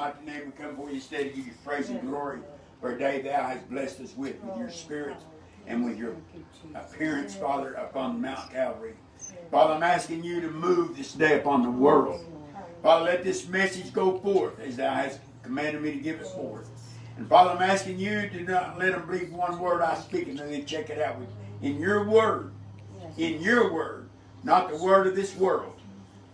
mighty name, we come before you today to give you praise and glory for a day thou hast blessed us with your spirit and with your appearance, Father, upon Mount Calvary. Father, I'm asking you to move this day upon the world. Father, let this message go forth as thou hast commanded me to give it forth. And Father, I'm asking you to not let them believe one word I speak until they check it out in your word. In your word. Not the word of this world,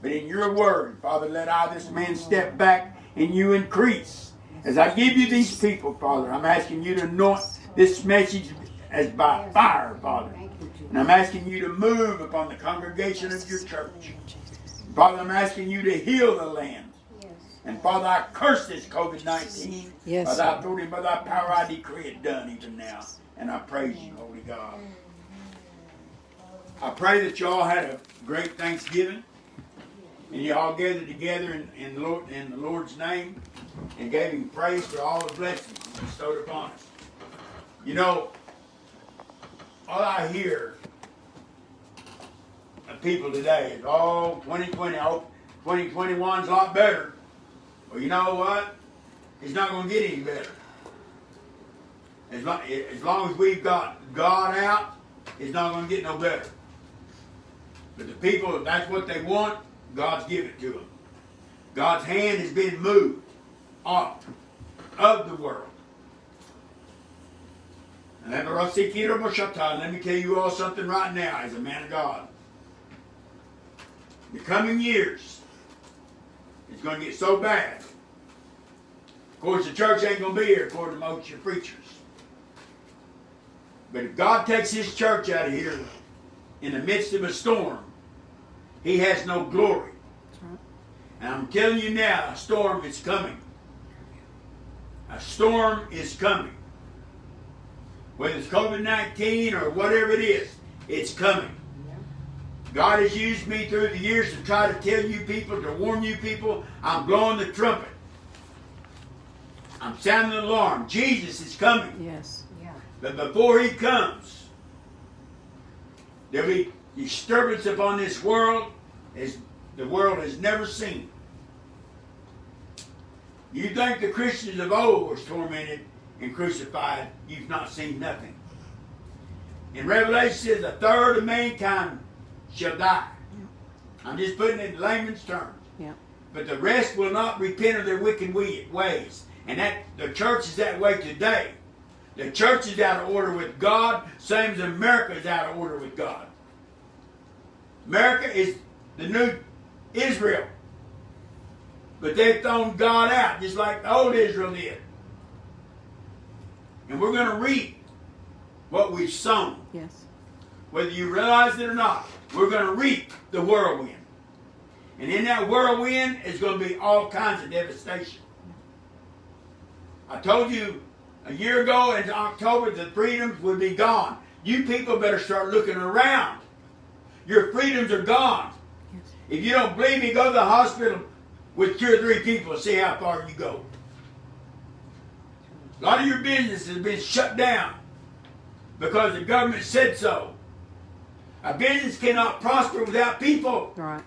but in your word. Father, let I, this man, step back and you increase. As I give you these people, Father, I'm asking you to anoint this message as by fire, Father. And I'm asking you to move upon the congregation of your church. Father, I'm asking you to heal the land. And Father, I curse this COVID-19. Yes. Father, I told him by thy power I decree it done even now. And I praise you, Holy God. I pray that you all had a great Thanksgiving. And you all gathered together in the Lord's name and gave him praise for all the blessings he bestowed upon us. You know, all I hear of people today is, 2020, I hope 2021's a lot better. Well, you know what? It's not going to get any better. As long as we've got God out, it's not going to get no better. But the people, if that's what they want, God's given it to them. God's hand has been moved off of the world. And let me tell you all something right now as a man of God. The coming years, it's going to get so bad. Of course, the church ain't going to be here according to most of your preachers. But if God takes his church out of here in the midst of a storm, he has no glory. And I'm telling you now, a storm is coming. A storm is coming. Whether it's COVID-19 or whatever it is, it's coming. God has used me through the years to try to tell you people, to warn you people, I'm blowing the trumpet. I'm sounding the alarm. Jesus is coming. Yes. Yeah. But before he comes, there'll be disturbance upon this world as the world has never seen. You think the Christians of old was tormented and crucified, you've not seen nothing. In Revelation it says a third of mankind shall die. I'm just putting it in layman's terms. Yeah. But the rest will not repent of their wicked ways. And that the church is that way today. The church is out of order with God, same as America is out of order with God. America is the new Israel. But they've thrown God out, just like the old Israel did. And we're going to reap what we've sown. Yes. Whether you realize it or not, we're going to reap the whirlwind. And in that whirlwind is going to be all kinds of devastation. I told you a year ago in October the freedoms would be gone. You people better start looking around. Your freedoms are gone. Yes. If you don't believe me, go to the hospital with 2 or 3 people and see how far you go. A lot of your business has been shut down because the government said so. A business cannot prosper without people. Right.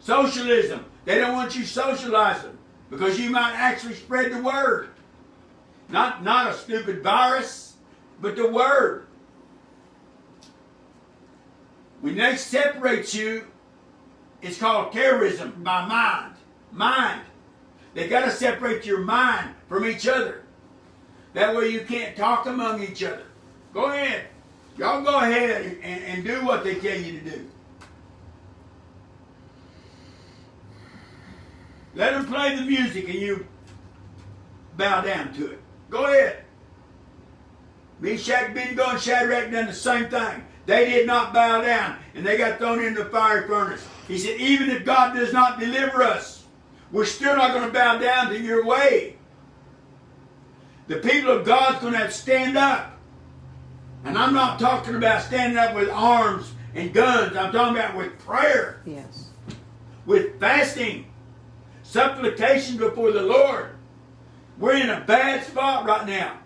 Socialism. They don't want you socializing because you might actually spread the word. Not a stupid virus, but the word. When they separate you, it's called terrorism by mind. Mind. They got to separate your mind from each other. That way you can't talk among each other. Go ahead. Y'all go ahead and do what they tell you to do. Let them play the music and you bow down to it. Go ahead. Meshach, Abednego, and Shadrach done the same thing. They did not bow down, and they got thrown into the fiery furnace. He said, even if God does not deliver us, we're still not going to bow down to your way. The people of God's going to have to stand up. And I'm not talking about standing up with arms and guns. I'm talking about with prayer. Yes. With fasting. Supplication before the Lord. We're in a bad spot right now.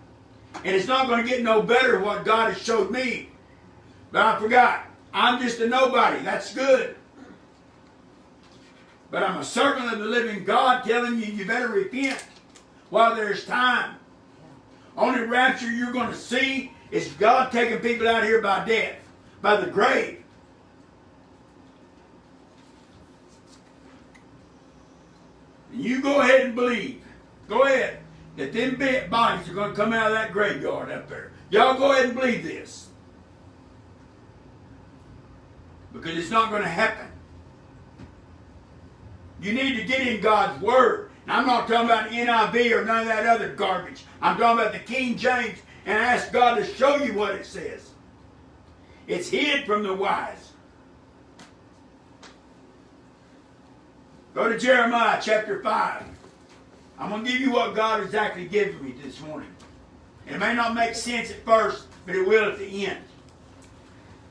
And it's not going to get no better what God has showed me. But I forgot. I'm just a nobody. That's good. But I'm a servant of the living God telling you, you better repent while there's time. Only rapture you're going to see is God taking people out here by death, by the grave. And you go ahead and believe. Go ahead. That them bodies are going to come out of that graveyard up there. Y'all go ahead and believe this. Because it's not going to happen. You need to get in God's Word. And I'm not talking about NIV or none of that other garbage. I'm talking about the King James and ask God to show you what it says. It's hid from the wise. Go to Jeremiah chapter 5. I'm going to give you what God has actually given me this morning. It may not make sense at first, but it will at the end.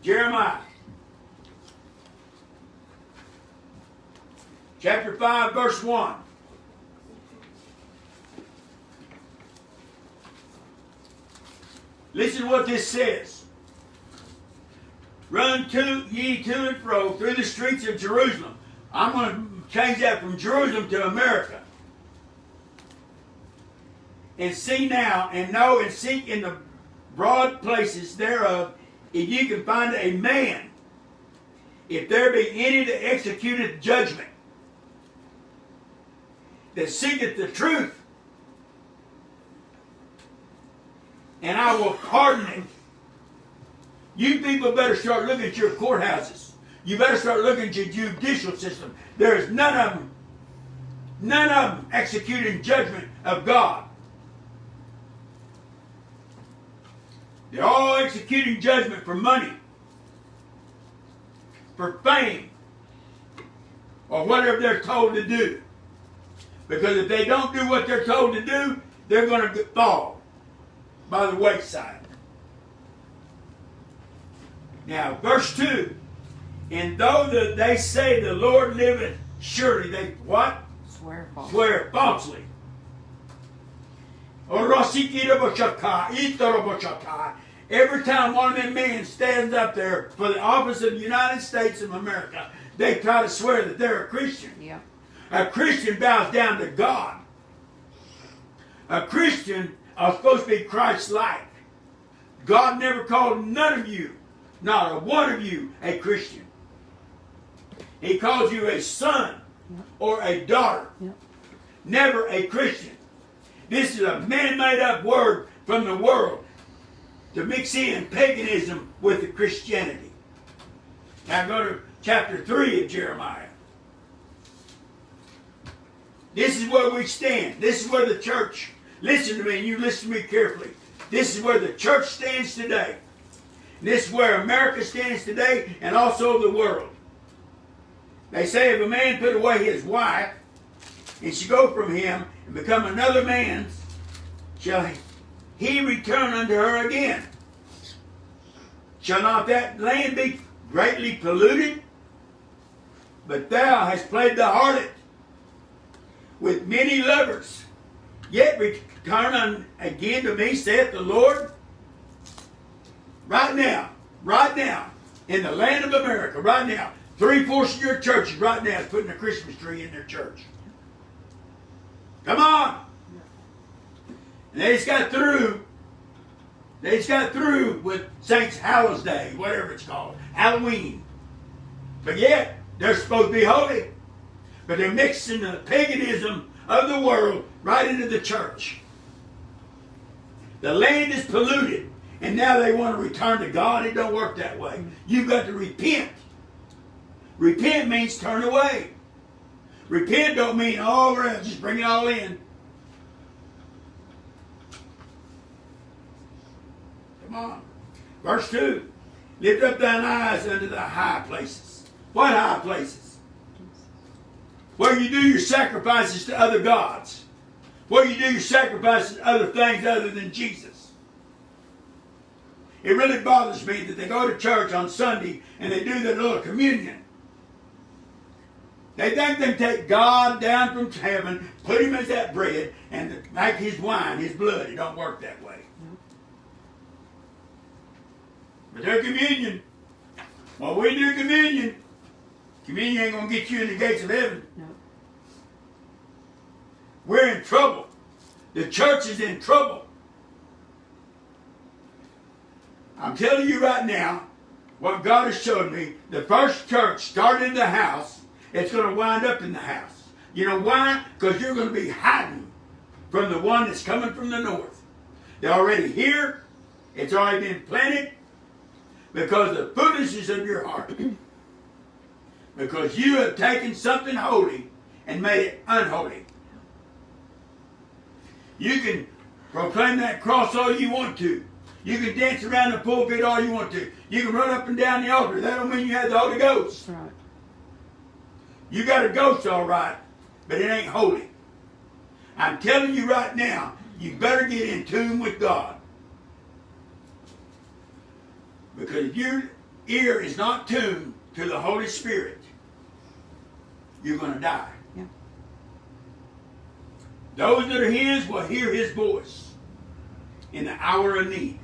Jeremiah chapter 5, verse 1. Listen to what this says. Run ye to and fro through the streets of Jerusalem. I'm going to change that from Jerusalem to America. And see now, and know, and seek in the broad places thereof, if ye can find a man, if there be any that executeth judgment, that seeketh the truth, and I will pardon it. You people better start looking at your courthouses. You better start looking at your judicial system. There is none of them executing judgment of God. They're all executing judgment for money, for fame, or whatever they're told to do. Because if they don't do what they're told to do, they're going to fall by the wayside. Now, verse 2. And though they say the Lord liveth, surely they what? Swear falsely. Swear falsely. Every time one of them men stands up there for the office of the United States of America, they try to swear that they're a Christian. Yeah. A Christian bows down to God. A Christian are supposed to be Christ-like. God never called none of you, not a one of you, a Christian. He calls you a son or a daughter. Yep. Never a Christian. This is a man-made up word from the world to mix in paganism with the Christianity. Now go to chapter 3 of Jeremiah. This is where we stand. This is where the church, listen to me and you listen to me carefully. This is where the church stands today. This is where America stands today and also the world. They say if a man put away his wife and she go from him and become another man's, shall he return unto her again? Shall not that land be greatly polluted? But thou hast played the harlot with many lovers, yet return again to me, saith the Lord. Right now, in the land of America, right now, 3/4 of your churches right now is putting a Christmas tree in their church. Come on. And they just got through with Saints Hallows Day, whatever it's called, Halloween. But yet, they're supposed to be holy. But they're mixing the paganism of the world right into the church. The land is polluted, and now they want to return to God. It don't work that way. You've got to repent. Repent means turn away. Repent don't mean, oh, we're just bring it all in. Come on. Verse 2. Lift up thine eyes unto the high places. What high places? Where you do your sacrifices to other gods. Where you do your sacrifices to other things other than Jesus. It really bothers me that they go to church on Sunday and they do their little communion. They think they can take God down from heaven, put him as that bread, and make his wine, his blood. It don't work that way. But their communion, when we do communion ain't going to get you in the gates of heaven. No. We're in trouble. The church is in trouble. I'm telling you right now, what God has showed me, the first church started in the house, it's going to wind up in the house. You know why? Because you're going to be hiding from the one that's coming from the north. They're already here. It's already been planted because of the foolishness of your heart. Because you have taken something holy and made it unholy. You can proclaim that cross all you want to. You can dance around the pulpit all you want to. You can run up and down the altar. That don't mean you have the Holy Ghost. Right. You got a ghost all right, but it ain't holy. I'm telling you right now, you better get in tune with God. Because if your ear is not tuned to the Holy Spirit, you're going to die. Yeah. Those that are His will hear His voice in the hour of need.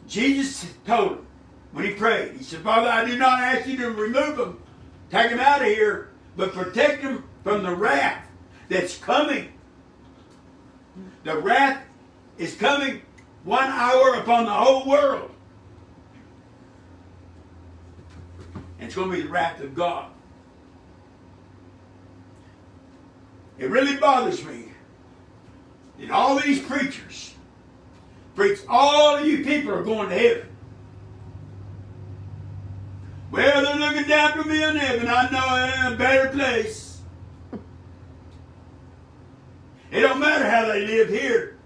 Jesus told him when He prayed, He said, Father, I do not ask you to remove them, take them out of here, but protect them from the wrath that's coming. The wrath is coming 1 hour upon the whole world. And it's going to be the wrath of God. It really bothers me that all these preachers preach all of you people are going to heaven. Well, they're looking down from me in heaven. I know I'm in a better place. It don't matter how they live here.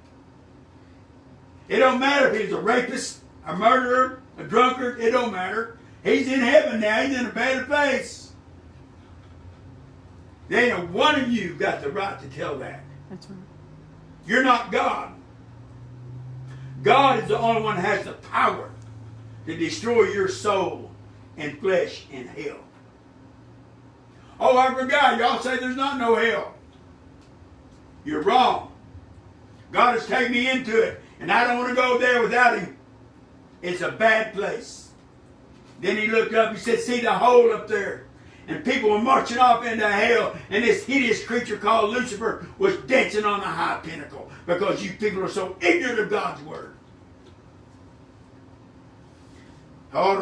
It don't matter if he's a rapist, a murderer, a drunkard. It don't matter. He's in heaven now. He's in a better place. There ain't one of you got the right to tell that. That's right. You're not God. God is the only one that has the power to destroy your soul and flesh in hell. Oh, I forgot. Y'all say there's not no hell. You're wrong. God has taken me into it, and I don't want to go there without Him. It's a bad place. Then He looked up and said, see the hole up there. And people were marching off into hell, and this hideous creature called Lucifer was dancing on the high pinnacle because you people are so ignorant of God's word. I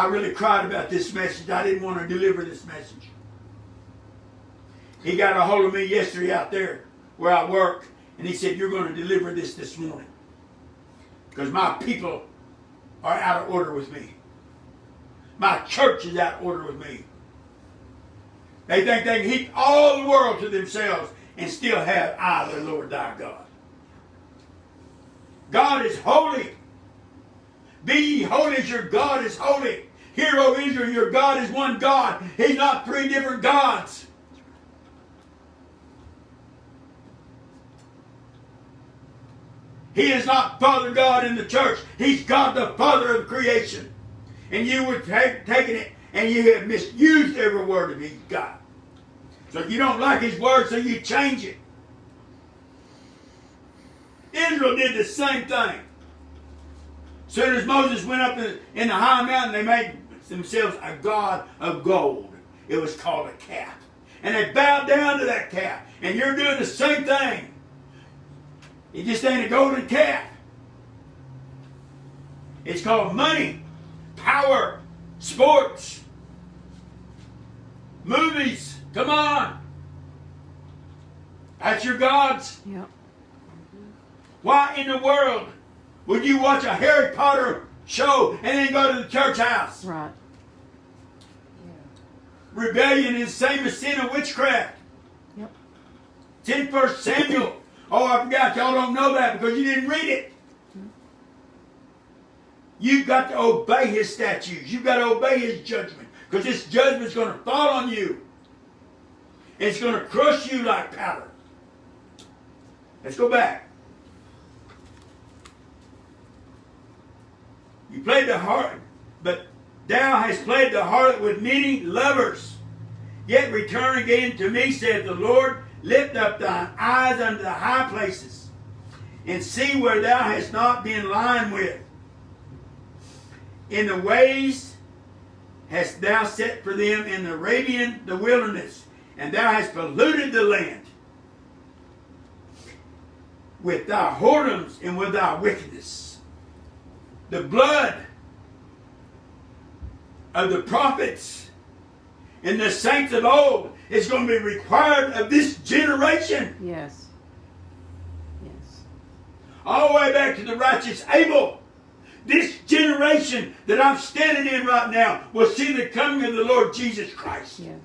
really cried about this message. I didn't want to deliver this message. He got a hold of me yesterday out there where I work, and he said, you're going to deliver this morning because my people are out of order with me. My church is out of order with me. They think they can heap all the world to themselves and still have I, the Lord thy God. God is holy. Be ye holy as your God is holy. Hear, O Israel, your God is one God. He's not three different gods. He is not Father God in the church. He's God the Father of creation. And you were taking it and you have misused every word that He's got. So you don't like His word, so you change it. Israel did the same thing. As soon as Moses went up in the high mountain, they made themselves a god of gold. It was called a calf. And they bowed down to that calf. And you're doing the same thing. It just ain't a golden calf. It's called money, power, sports, movies. Come on. That's your gods. Yep. Why in the world would you watch a Harry Potter show and then go to the church house? Right. Rebellion is the same as sin of witchcraft. Yep. It's in 1 Samuel. Oh, I forgot. Y'all don't know that because you didn't read it. You've got to obey His statutes. You've got to obey His judgment because this judgment's going to fall on you. It's going to crush you like powder. Let's go back. You played the harlot, but thou hast played the harlot with many lovers. Yet return again to me, saith the Lord. Lift up thine eyes unto the high places, and see where thou hast not been lying with. In the ways hast thou set for them in Arabian the wilderness, and thou hast polluted the land with thy whoredoms and with thy wickedness. The blood of the prophets and the saints of old is going to be required of this generation. Yes. Yes. All the way back to the righteous Abel. This generation that I'm standing in right now will see the coming of the Lord Jesus Christ. Yes.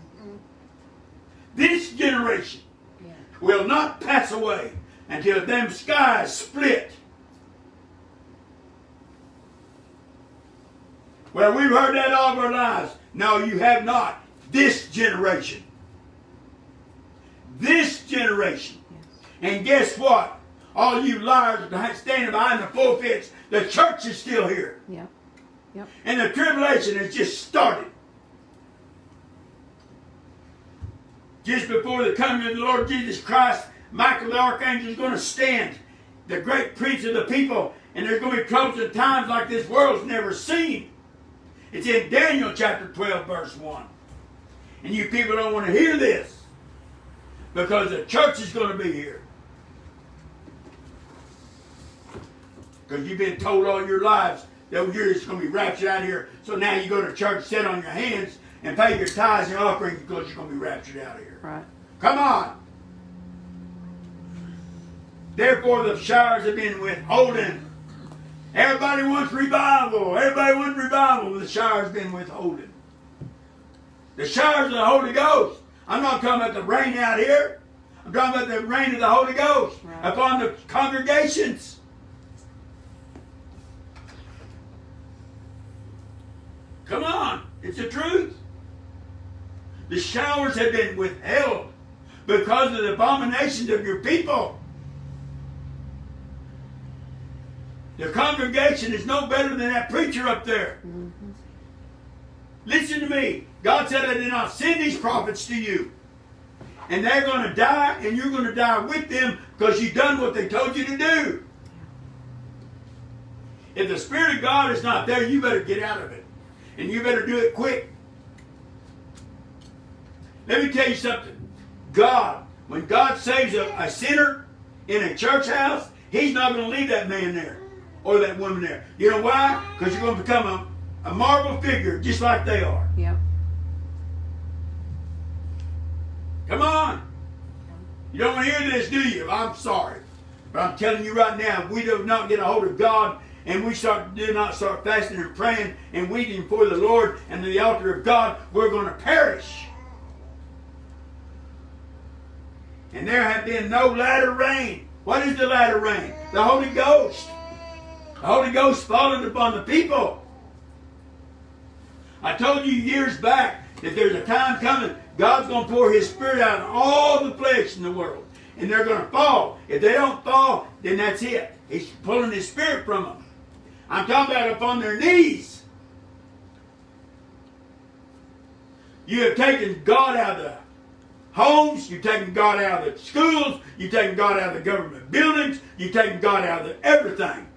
This generation Yeah. will not pass away until them skies split. Well, we've heard that all of our lives. No, you have not. This generation. This generation. Yes. And guess what? All you liars standing behind the pulpits, the church is still here. Yep. Yep. And the tribulation has just started. Just before the coming of the Lord Jesus Christ, Michael the Archangel is going to stand, the great prince of the people, and there's going to be troubles and times like this world's never seen. It's in Daniel chapter 12, verse 1. And you people don't want to hear this because the church is going to be here. Because you've been told all your lives that you're just going to be raptured out of here. So now you go to church, sit on your hands, and pay your tithes and offerings because you're going to be raptured out of here. Right. Come on. Therefore the showers have been withholden. Everybody wants revival. Everybody wants revival. The showers have been withholden. The showers of the Holy Ghost. I'm not talking about the rain out here. I'm talking about the rain of the Holy Ghost upon the congregations. Come on. It's the truth. The showers have been withheld because of the abominations of your people. The congregation is no better than that preacher up there. Mm-hmm. Listen to me. God said, I did not send these prophets to you. And they're going to die, and you're going to die with them because you've done what they told you to do. If the Spirit of God is not there, you better get out of it. And you better do it quick. Let me tell you something. God, when God saves a sinner in a church house, He's not going to leave that man there or that woman there. You know why? Because you're going to become a marble figure just like they are. Yep. Come on. You don't want to hear this, do you? I'm sorry. But I'm telling you right now, if we do not get a hold of God and we do not start fasting and praying and weeping before the Lord and the altar of God, we're going to perish. And there have been no latter rain. What is the latter rain? The Holy Ghost. The Holy Ghost fallen upon the people. I told you years back that there's a time coming, God's going to pour His Spirit out on all the flesh in the world. And they're going to fall. If they don't fall, then that's it. He's pulling His Spirit from them. I'm talking about upon their knees. You have taken God out of the homes, you've taken God out of the schools, you've taken God out of the government buildings, you've taken God out of everything.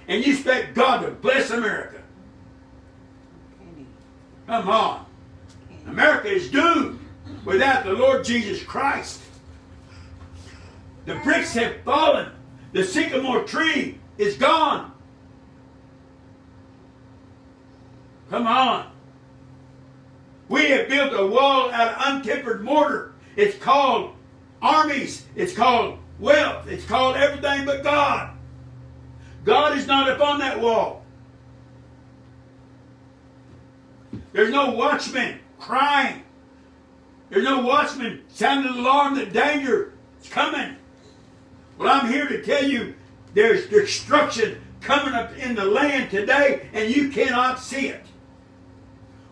And you expect God to bless America. Come on. America is doomed without the Lord Jesus Christ. The bricks have fallen. The sycamore tree is gone. Come on. We have built a wall out of untempered mortar. It's called armies. It's called wealth. It's called everything but God. God is not upon that wall. There's no watchman crying. There's no watchman sounding the alarm that danger is coming. Well, I'm here to tell you there's destruction coming up in the land today, and you cannot see it.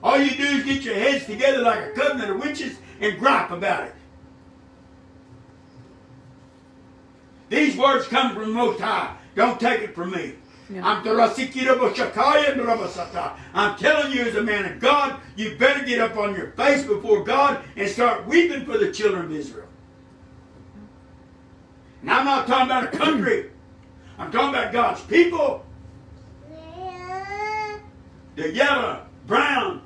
All you do is get your heads together like a covenant of witches and gripe about it. These words come from the Most High. Don't take it from me. Yeah. I'm telling you as a man of God, you better get up on your face before God and start weeping for the children of Israel. And I'm not talking about a country. I'm talking about God's people. The yellow, brown,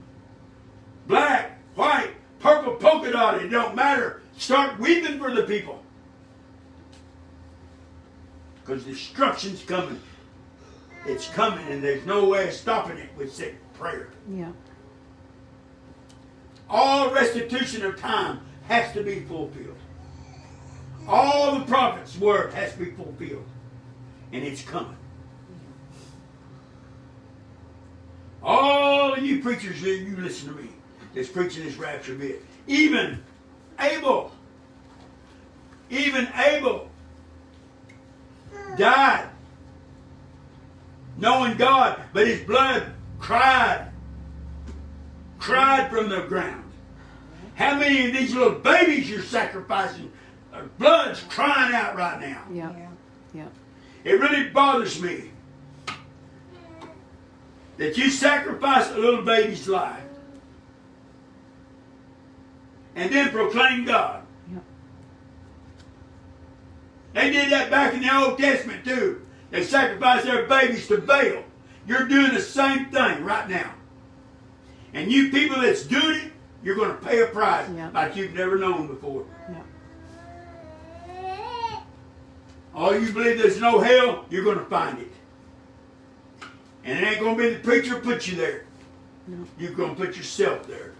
black, white, purple, polka dotted, it don't matter. Start weeping for the people. Because destruction's coming. It's coming, and there's no way of stopping it with sick prayer. Yeah. All restitution of time has to be fulfilled. All the prophets' word has to be fulfilled. And it's coming. All of you preachers here, you listen to me, that's preaching this rapture bit. Even Abel died knowing God, but his blood cried from the ground. How many of these little babies you're sacrificing? Their blood's crying out right now. Yeah. Yeah. It really bothers me that you sacrifice a little baby's life and then proclaim God. Yep. They did that back in the Old Testament too. They sacrificed their babies to Baal. You're doing the same thing right now. And you people that's doing it, you're going to pay a price like you've never known before. Yep. All you believe there's no hell, you're going to find it. And it ain't going to be the preacher who put you there. No. You're going to put yourself there.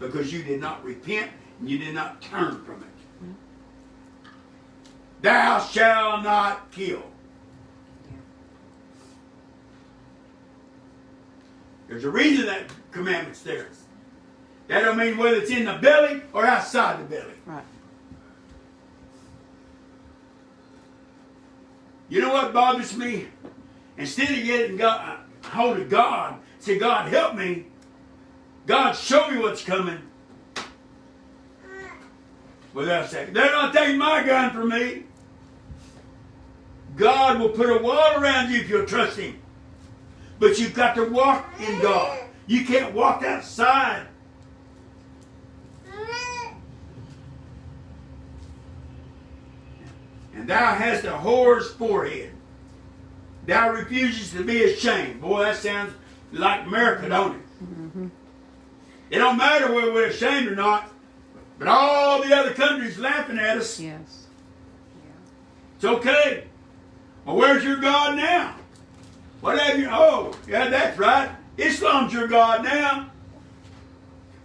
Because you did not repent and you did not turn from it. No. Thou shalt not kill. There's a reason that commandment's there. That don't mean whether it's in the belly or outside the belly. Right. You know what bothers me? Instead of getting hold of God, say, God, help me. God, show me what's coming. Without saying, they're not taking my gun from me. God will put a wall around you if you'll trust Him. But you've got to walk in God. You can't walk outside. And thou hast a whore's forehead. Thou refuses to be ashamed. Boy, that sounds like America, don't it? Mm-hmm. It don't matter whether we're ashamed or not. But all the other countries laughing at us. Yes. It's okay. Well, where's your God now? What have you? Oh, yeah, that's right. Islam's your God now.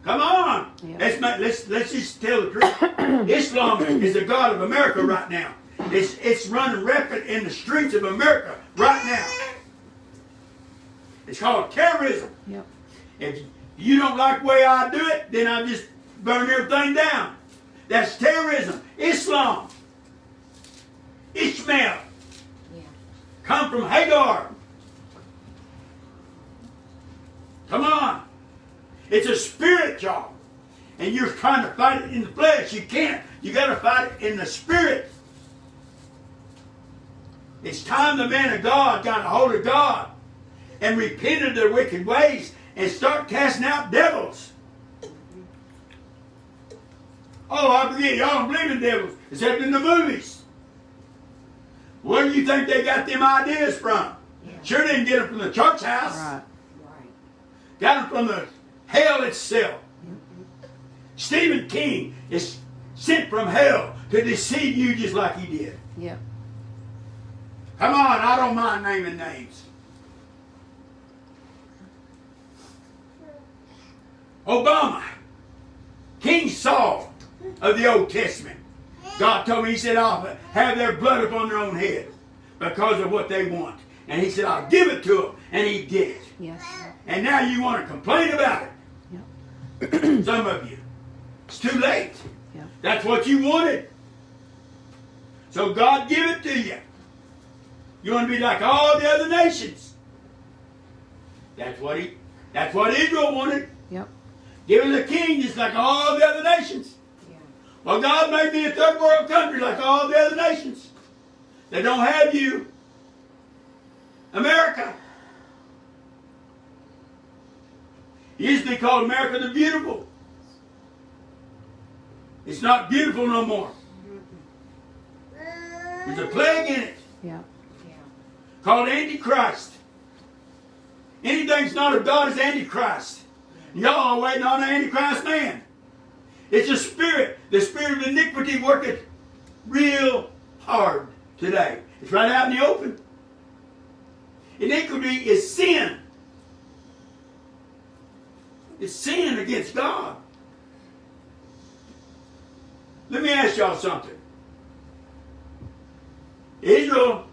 Come on. Yeah. Let's just tell the truth. Islam is the God of America right now. It's running rampant in the streets of America right now. It's called terrorism. Yep. If you don't like the way I do it, then I just burn everything down. That's terrorism. Islam. Ishmael. Yeah. Come from Hagar. Come on. It's a spirit job. And you're trying to fight it in the flesh. You can't. You got to fight it in the spirit. It's time the man of God got a hold of God and repented of their wicked ways and start casting out devils. Oh, I forget, y'all don't believe in devils, except in the movies. Where do you think they got them ideas from? Yeah. Sure didn't get them from the church house. Right. Got them from the hell itself. Stephen King is sent from hell to deceive you just like he did. Yep. Come on, I don't mind naming names. Obama, King Saul of the Old Testament. God told me, He said, I'll have their blood upon their own head because of what they want. And He said, I'll give it to them. And He did it. Yes. And now you want to complain about it. Yep. Some of you. It's too late. Yep. That's what you wanted. So God give it to you. You want to be like all the other nations. That's what Israel wanted. Yep. Give us a king just like all the other nations. Yeah. Well, God made me a third world country like all the other nations. They don't have you. America. It used to be called America the Beautiful. It's not beautiful no more. There's a plague in it. Yeah. Called Antichrist. Anything's not of God is Antichrist. Y'all are waiting on the Antichrist man. It's a spirit. The spirit of iniquity worketh real hard today. It's right out in the open. Iniquity is sin. It's sin against God. Let me ask y'all something. Israel,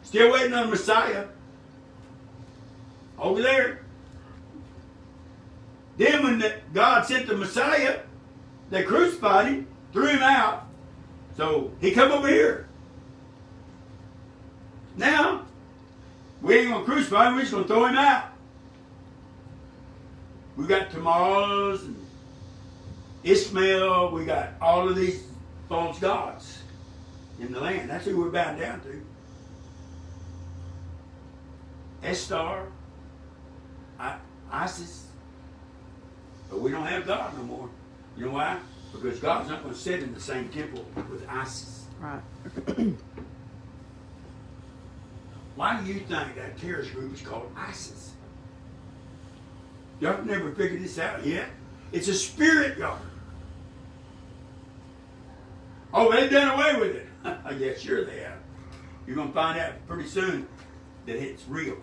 still waiting on the Messiah. Over there. Then when God sent the Messiah, they crucified him, threw him out. So he come over here. Now, we ain't going to crucify him, we're just going to throw him out. We got Tammuz and Ishmael, we got all of these false gods in the land. That's who we're bound down to. Estar, Isis. But we don't have God no more. You know why? Because God's not going to sit in the same temple with ISIS. Right. Why do you think that terrorist group is called ISIS? Y'all never figured this out yet? It's a spirit, y'all. Oh, they've done away with it. Yeah, sure they have. You're going to find out pretty soon that it's real.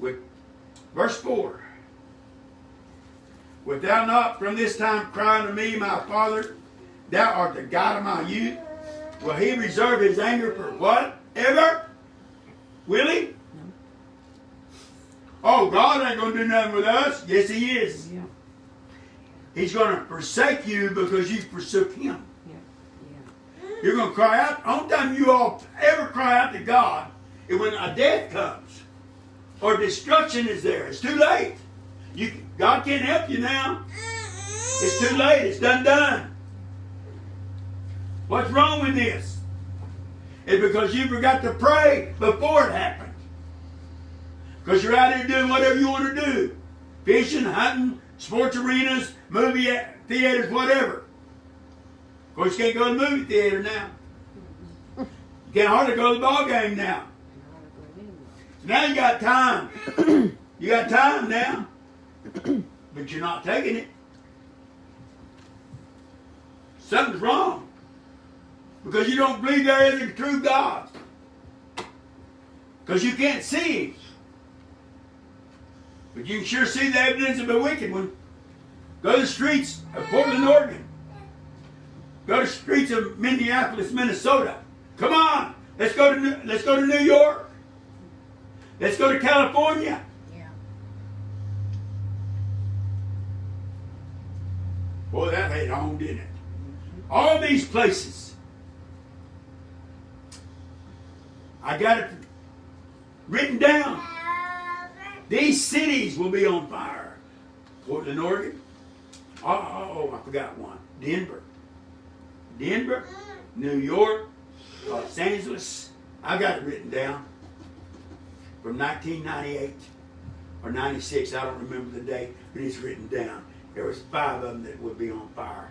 With verse 4. Wilt thou not from this time cry unto me, my Father, thou art the God of my youth? Will he reserve his anger for what? Ever? Will he? No. Oh, God ain't going to do nothing with us. Yes, he is. Yeah. He's going to forsake you because you forsook him. Yeah. Yeah. You're going to cry out. The only time you all ever cry out to God is when a death comes or destruction is there. It's too late. God can't help you now. It's too late. It's done. What's wrong with this? It's because you forgot to pray before it happened. Because you're out here doing whatever you want to do. Fishing, hunting, sports arenas, movie theaters, whatever. Of course, you can't go to the movie theater now. You can't hardly go to the ball game now. So now you got time. You got time now. But you're not taking it. Something's wrong. Because you don't believe there is a true God. Because you can't see him. But you can sure see the evidence of a wicked one. Go to the streets of Portland, Oregon. Go to the streets of Minneapolis, Minnesota. Come on. Let's go to New York. Let's go to California. Yeah. Boy, that hit home, didn't it? All these places. I got it written down. These cities will be on fire. Portland, Oregon. Oh, I forgot one. Denver, New York, Los Angeles. I got it written down. From 1998 or 96, I don't remember the date, but it's written down. There was 5 of them that would be on fire.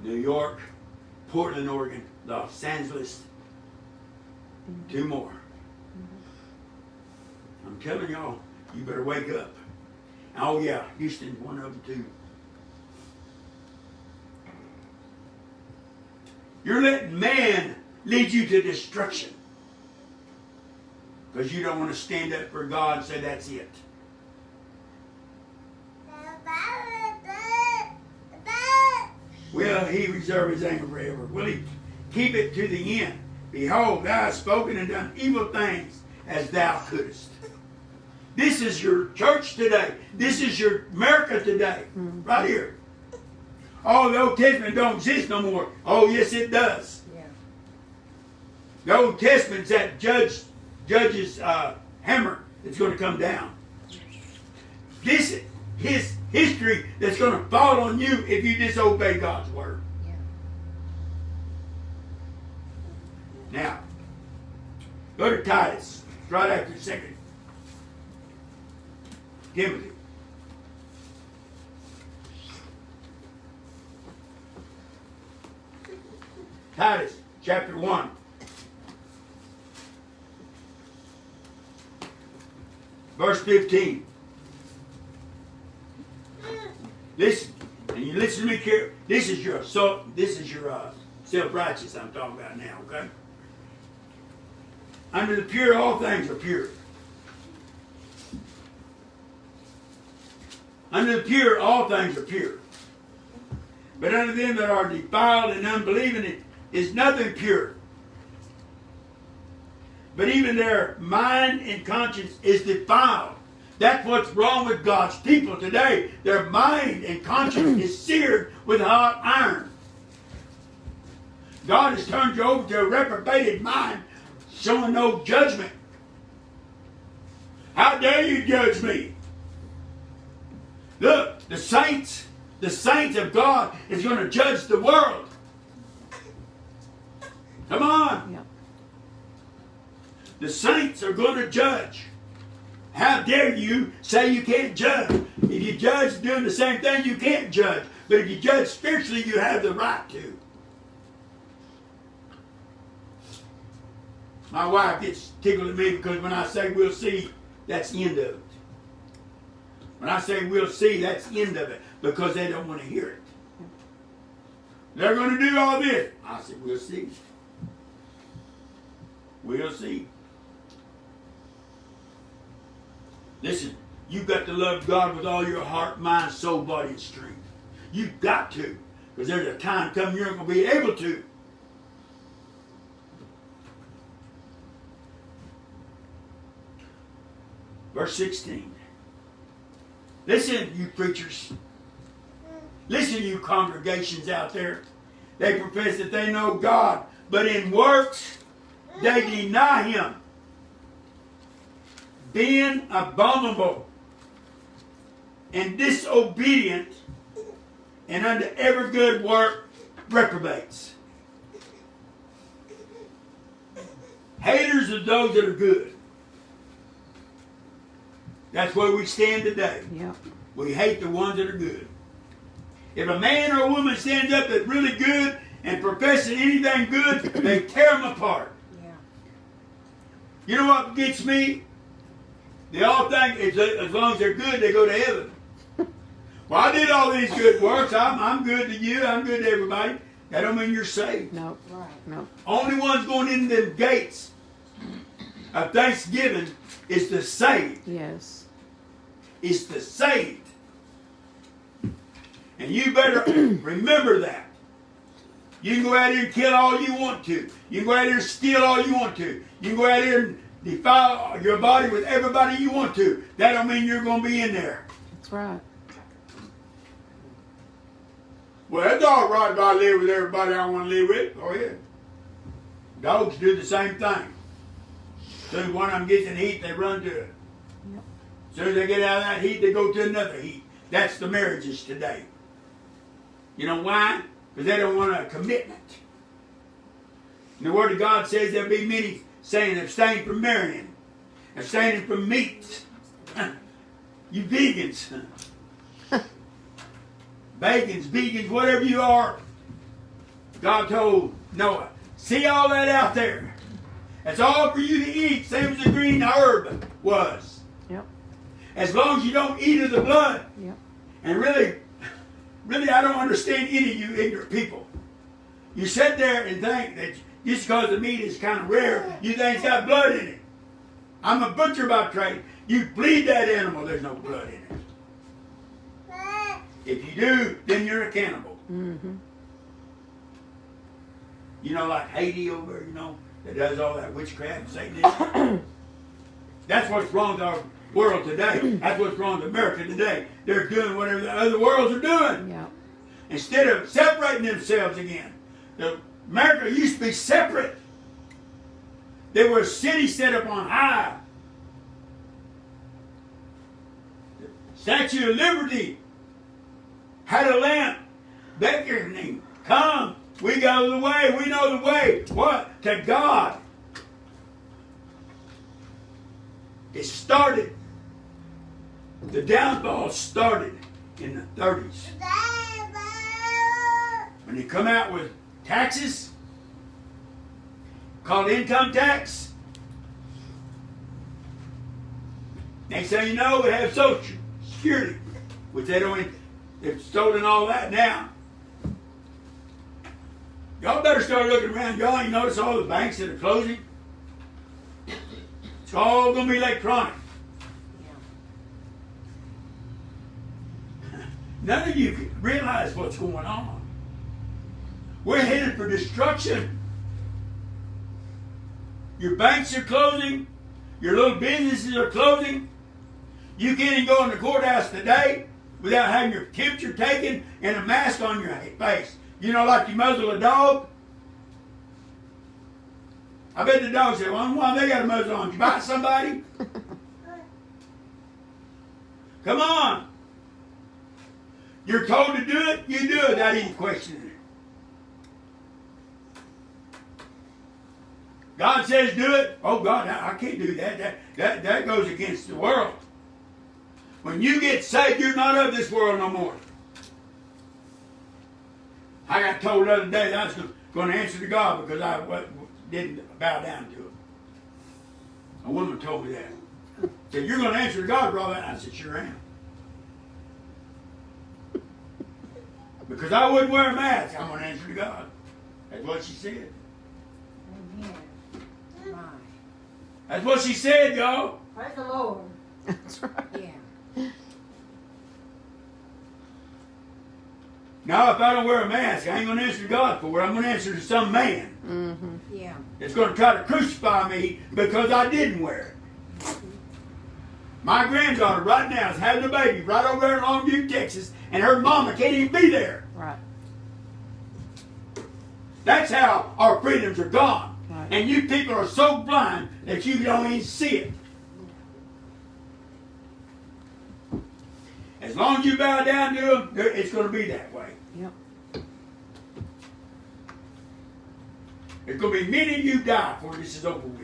New York, Portland, Oregon, Los Angeles, 2 more. I'm telling y'all, you better wake up. Oh yeah, Houston's one of them too. You're letting man lead you to destruction. Because you don't want to stand up for God and say that's it. Will he reserve his anger forever? Will he keep it to the end? Behold, thou hast spoken and done evil things as thou couldest. This is your church today. This is your America today. Right here. Oh, the Old Testament don't exist no more. Oh, yes, it does. Yeah. The Old Testament's that judge's hammer that's going to come down. This is his history that's going to fall on you if you disobey God's word. Yeah. Now, go to Titus. It's right after 2 Timothy. Titus chapter 1. Verse 15. Listen, and you listen to me carefully. This is your self-righteous I'm talking about now, okay? Under the pure, all things are pure. Under the pure, all things are pure. But unto them that are defiled and unbelieving is nothing pure. But even their mind and conscience is defiled. That's what's wrong with God's people today. Their mind and conscience is seared with hot iron. God has turned you over to a reprobated mind, showing no judgment. How dare you judge me? Look, the saints of God is going to judge the world. Come on. Yep. The saints are going to judge. How dare you say you can't judge? If you judge doing the same thing, you can't judge. But if you judge spiritually, you have the right to. My wife gets tickled at me because when I say we'll see, that's the end of it. When I say we'll see, that's the end of it. Because they don't want to hear it. They're going to do all this. I said, we'll see. We'll see. Listen, you've got to love God with all your heart, mind, soul, body, and strength. You've got to. Because there's a time coming you're going to be able to. Verse 16. Listen, you preachers. Listen, you congregations out there. They profess that they know God, but in works they deny Him, being abominable and disobedient, and unto every good work reprobates. Haters of those that are good. That's where we stand today. Yep. We hate the ones that are good. If a man or a woman stands up that's really good and professing anything good, they tear them apart. Yeah. You know what gets me? They all think as long as they're good, they go to heaven. Well, I did all these good works. I'm good to you. I'm good to everybody. That don't mean you're saved. No. Right. No. Only ones going in them gates of thanksgiving is the saved. Yes. Is the saved. And you better remember that. You can go out here and kill all you want to. You can go out here and steal all you want to. You can go out here and defile your body with everybody you want to. That don't mean you're going to be in there. That's right. Well, it's all right if I live with everybody I want to live with. Oh, yeah. Dogs do the same thing. As soon as one of them gets in heat, they run to it. Yep. As soon as they get out of that heat, they go to another heat. That's the marriages today. You know why? Because they don't want a commitment. And the Word of God says there'll be many saying abstain from marrying, abstaining from meats. You vegans. Bagans, vegans, whatever you are. God told Noah, see all that out there. That's all for you to eat, same as the green herb was. Yep. As long as you don't eat of the blood. Yep. And really, I don't understand any of you ignorant people. You sit there and think that just because the meat is kind of rare, you think it's got blood in it. I'm a butcher by trade. You bleed that animal, there's no blood in it. If you do, then you're a cannibal. Mm-hmm. You know, like Haiti over, that does all that witchcraft, Satanism. That's what's wrong with our world today. That's what's wrong with America today. They're doing whatever the other worlds are doing. Yeah. Instead of separating themselves again. America used to be separate. They were a city set up on high. The Statue of Liberty had a lamp beckoning, come, we go the way, we know the way. What? To God. It started, the downfall started in the 30s. When they come out with taxes, called income tax, Next thing you know, we have Social Security, which they've stolen all that now. Y'all better start looking around. Y'all ain't notice all the banks that are closing? It's all going to be electronic. None of you can realize what's going on. We're headed for destruction. Your banks are closing. Your little businesses are closing. You can't even go in the courthouse today without having your temperature taken and a mask on your face. You know, like you muzzle a dog. I bet the dog said, well, why they got a muzzle on? Did you bite somebody? Come on. You're told to do it, you do it without even questioning it. God says do it. Oh, God, I can't do that. That goes against the world. When you get saved, you're not of this world no more. I got told the other day that I was going to answer to God because I didn't bow down to Him. A woman told me that. Said, you're going to answer to God, brother? And I said, sure am. Because I wouldn't wear a mask, I'm going to answer to God. That's what she said. That's what she said, y'all. Praise the Lord. That's right. Yeah. Now, if I don't wear a mask, I ain't going to answer to God for it. I'm going to answer to some man Yeah. that's going to try to crucify me because I didn't wear it. My granddaughter right now is having a baby right over there in Longview, Texas, and her mama can't even be there. Right. That's how our freedoms are gone. Right. And you people are so blind that you don't even see it. As long as you bow down to Him, it's going to be that way. Yep. There's going to be many of you die before this is over with.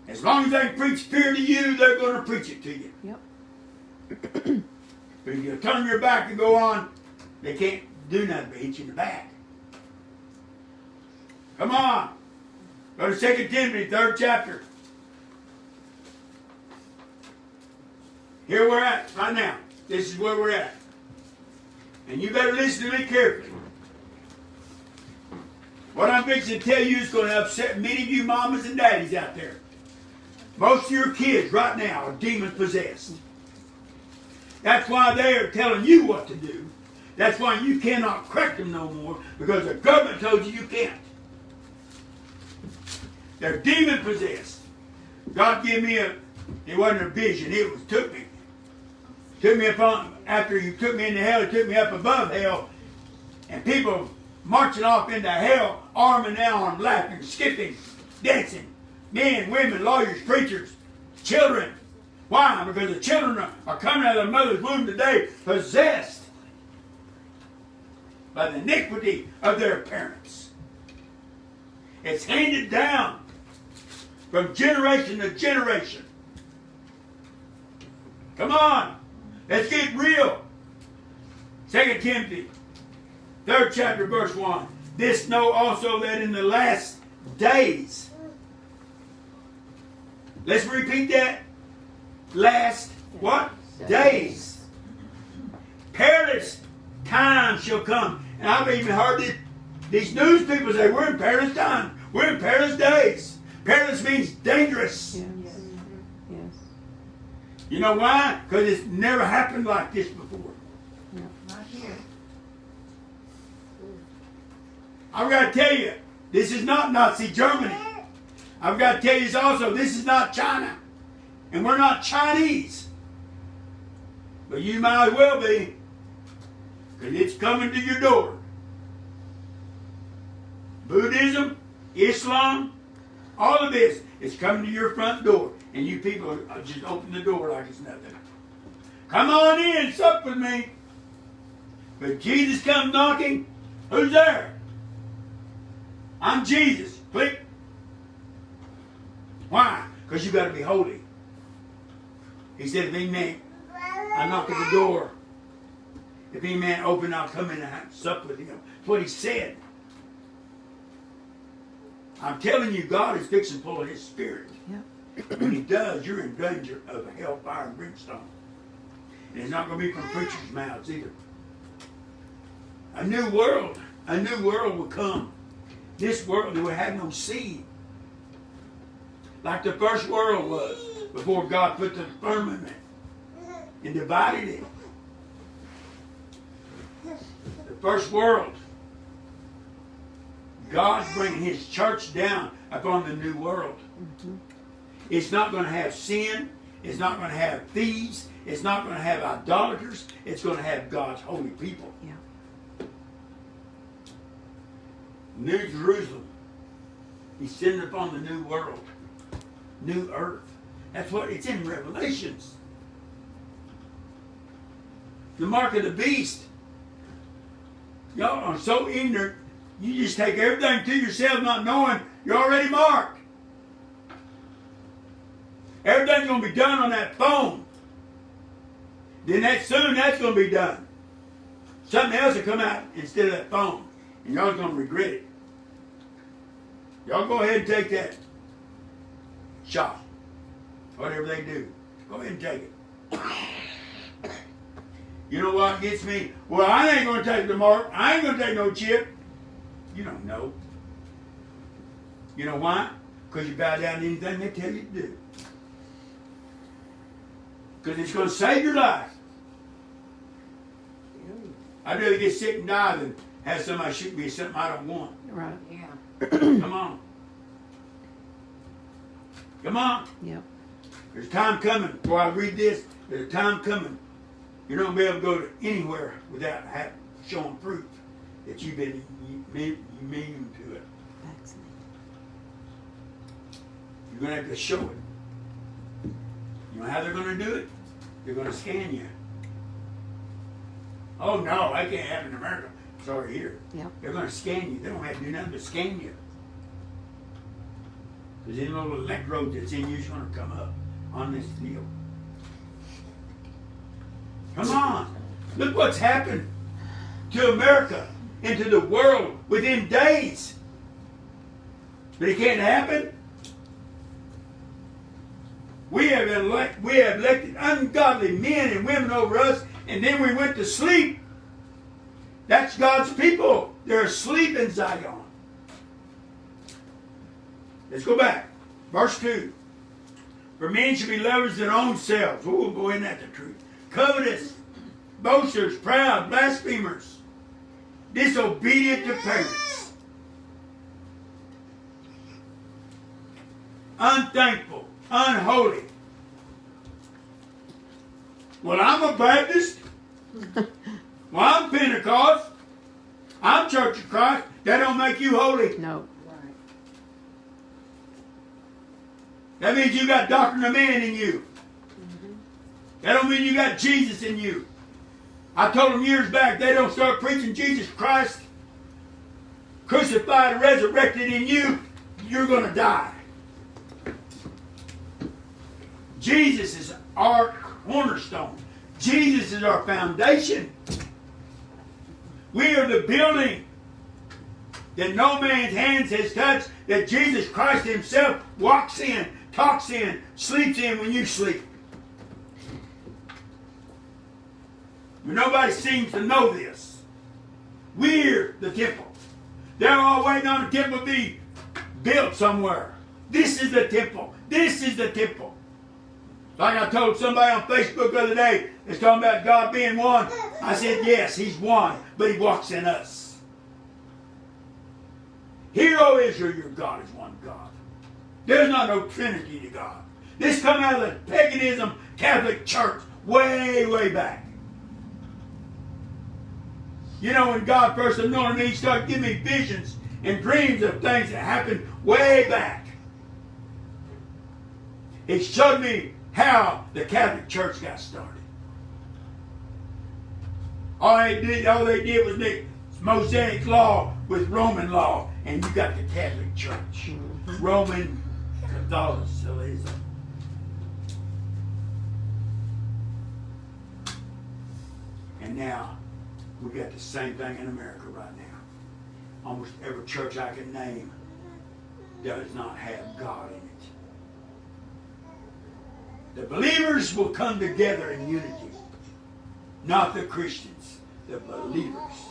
As long as they preach fear to you, they're going to preach it to you. Yep. But if you turn your back and go on, they can't do nothing but hit you in the back. Come on. Go to 2 Timothy, 3rd chapter. Here we're at right now. This is where we're at. And you better listen to me carefully. What I'm fixing to tell you is going to upset many of you mamas and daddies out there. Most of your kids right now are demon possessed. That's why they are telling you what to do. That's why you cannot correct them no more, because the government told you can't. They're demon possessed. God gave me it wasn't a vision, took me upon, after He took me into hell, He took me up above hell, and people marching off into hell, arm in arm, laughing, skipping, dancing. Men, women, lawyers, preachers, children. Why? Because the children are coming out of their mother's womb today possessed by the iniquity of their parents. It's handed down from generation to generation. Come on. Let's get real. 2 Timothy, 3rd chapter, verse 1. This know also that in the last days. Let's repeat that. Last what? Days. Perilous times shall come. And I've even heard these news people say, we're in perilous times. We're in perilous days. Perilous means dangerous. Yes. Yes. You know why? Because it's never happened like this before. Not here. I've got to tell you, this is not Nazi Germany. I've got to tell you this also, this is not China. And we're not Chinese. But you might as well be. Because it's coming to your door. Buddhism, Islam, all of this is coming to your front door. And you people are just open the door like it's nothing. Come on in, sup with me. But Jesus comes knocking, who's there? I'm Jesus. Click. Why? Because you got to be holy. He said, if any man, I knock at the door. If any man open, I'll come in and sup with him. That's what He said. I'm telling you, God is fixing to pull His Spirit. Yep. When He does, you're in danger of hellfire and brimstone. And it's not going to be from preachers' mouths either. A new world will come. This world will have no seed. Like the first world was before God put the firmament and divided it. The first world. God's bringing His church down upon the new world. Mm-hmm. It's not going to have sin. It's not going to have thieves. It's not going to have idolaters. It's going to have God's holy people. Yeah. New Jerusalem. He's sending upon the new world. New earth. That's what it's in Revelations. The mark of the beast. Y'all are so ignorant. You just take everything to yourself not knowing you're already marked. Everything's going to be done on that phone. Then that's going to be done. Something else will come out instead of that phone. And y'all going to regret it. Y'all go ahead and take that shot. Whatever they do. Go ahead and take it. You know what gets me? Well, I ain't going to take the mark. I ain't going to take no chip. You don't know. You know why? Because you bow down to anything they tell you to do. Because it's going to save your life. I'd rather get sick and die than have somebody shoot me something I don't want. Right. Yeah. Come on. Come on. Yep. There's a time coming. Before I read this, there's a time coming. You're not going to be able to go to anywhere without showing proof that you've been immune to it. Vaccinated. You're going to have to show it. You know how they're going to do it? They're going to scan you. Oh, no, that can't happen in America. Sorry, here. Yep. They're going to scan you. They don't have to do nothing but scan you. Because any little electrode that's in you is going to come up on this deal. Come on. Look what's happened to America and to the world within days. But it can't happen. We have elected ungodly men and women over us, and then we went to sleep. That's God's people. They're asleep in Zion. Let's go back. Verse 2. For men should be lovers of their own selves. Oh, boy, isn't that the truth? Covetous, boasters, proud, blasphemers, disobedient to parents, unthankful, unholy. Well, I'm a Baptist. Well, I'm Pentecost. I'm Church of Christ. That don't make you holy. No. Right. That means you got doctrine of man in you. That don't mean you got Jesus in you. I told them years back, they don't start preaching Jesus Christ crucified and resurrected in you, you're going to die. Jesus is our cornerstone. Jesus is our foundation. We are the building that no man's hands has touched, that Jesus Christ Himself walks in, talks in, sleeps in when you sleep. But nobody seems to know this. We're the temple. They're all waiting on the temple to be built somewhere. This is the temple. This is the temple. Like I told somebody on Facebook the other day, that's talking about God being one. I said, yes, He's one, but He walks in us. Hear, O Israel, your God is one God. There's not no Trinity to God. This come out of the paganism Catholic Church way, way back. You know, when God first anointed me, He started giving me visions and dreams of things that happened way back. He showed me how the Catholic Church got started. All they did was mix Mosaic law with Roman law, and you got the Catholic Church. Roman Catholicism. And now, we got the same thing in America right now. Almost every church I can name does not have God in it. The believers will come together in unity, not the Christians, the believers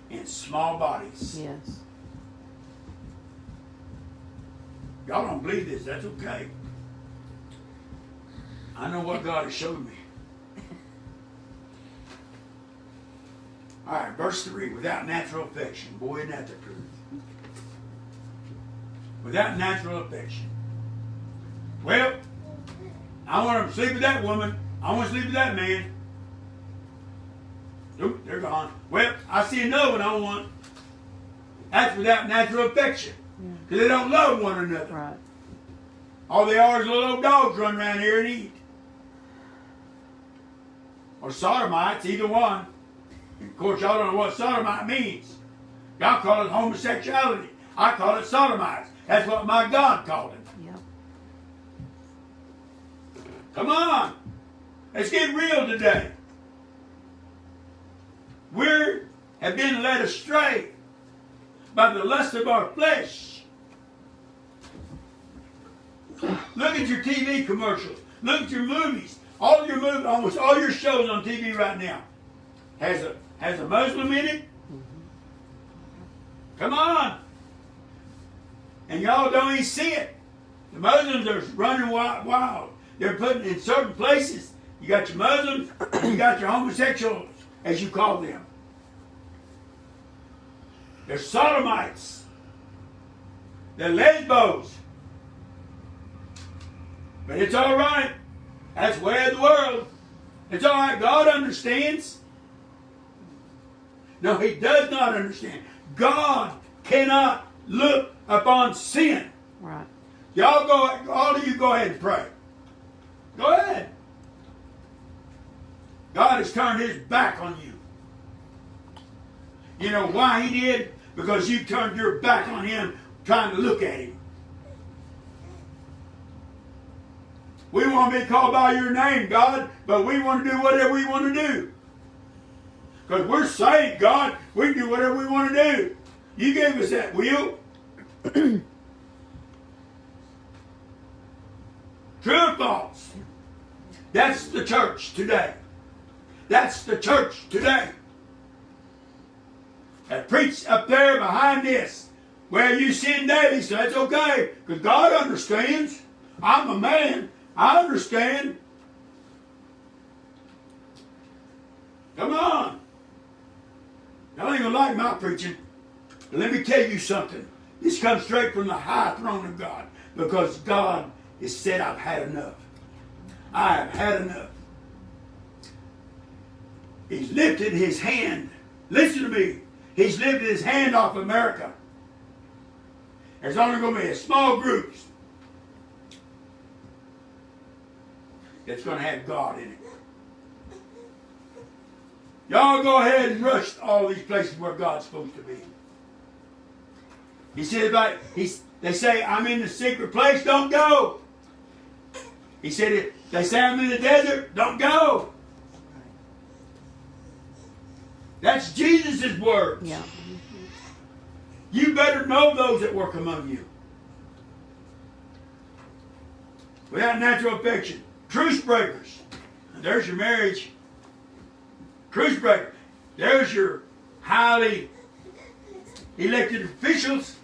in small bodies. Yes. Y'all don't believe this, that's okay. I know what God has showed me. All right, verse 3, without natural affection. Boy, isn't that the truth? Without natural affection. Well, I want to sleep with that woman. I want to sleep with that man. Oop, they're gone. Well, I see another one I want. That's without natural affection. Because they don't love one another. Right. All they are is little old dogs run around here and eat. Or sodomites, either one. Of course, y'all don't know what sodomite means. Y'all call it homosexuality. I call it sodomites. That's what my God called it. Yep. Come on. Let's get real today. We have been led astray by the lust of our flesh. Look at your TV commercials. Look at your movies. All your movies, almost all your shows on TV right now has a Muslim in it. Come on. And y'all don't even see it. The Muslims are running wild. They're putting in certain places. You got your Muslims and you got your homosexuals, as you call them. They're sodomites. They're lesbos. But it's all right. That's the way of the world. It's all right. God understands. No, He does not understand. God cannot look upon sin. Right. All of you go ahead and pray. Go ahead. God has turned His back on you. You know why He did? Because you turned your back on Him trying to look at Him. We want to be called by your name, God, but we want to do whatever we want to do. Because we're saved, God. We can do whatever we want to do. You gave us that will. True or false? That's the church today. That's the church today. That preach up there behind this. Well, you sin daily, so that's okay. Because God understands. I'm a man. I understand. Come on. Y'all ain't gonna like my preaching. But let me tell you something. This comes straight from the high throne of God. Because God has said, I've had enough. I have had enough. He's lifted His hand. Listen to me. He's lifted His hand off America. There's only going to be a small group that's going to have God in it. Y'all go ahead and rush all these places where God's supposed to be. He said they say, I'm in the secret place, don't go. He said, they say I'm in the desert, don't go. That's Jesus' words. Yeah. You better know those that work among you. Without natural affection. Truce breakers. There's your marriage. Truce breaker. There's your highly elected officials.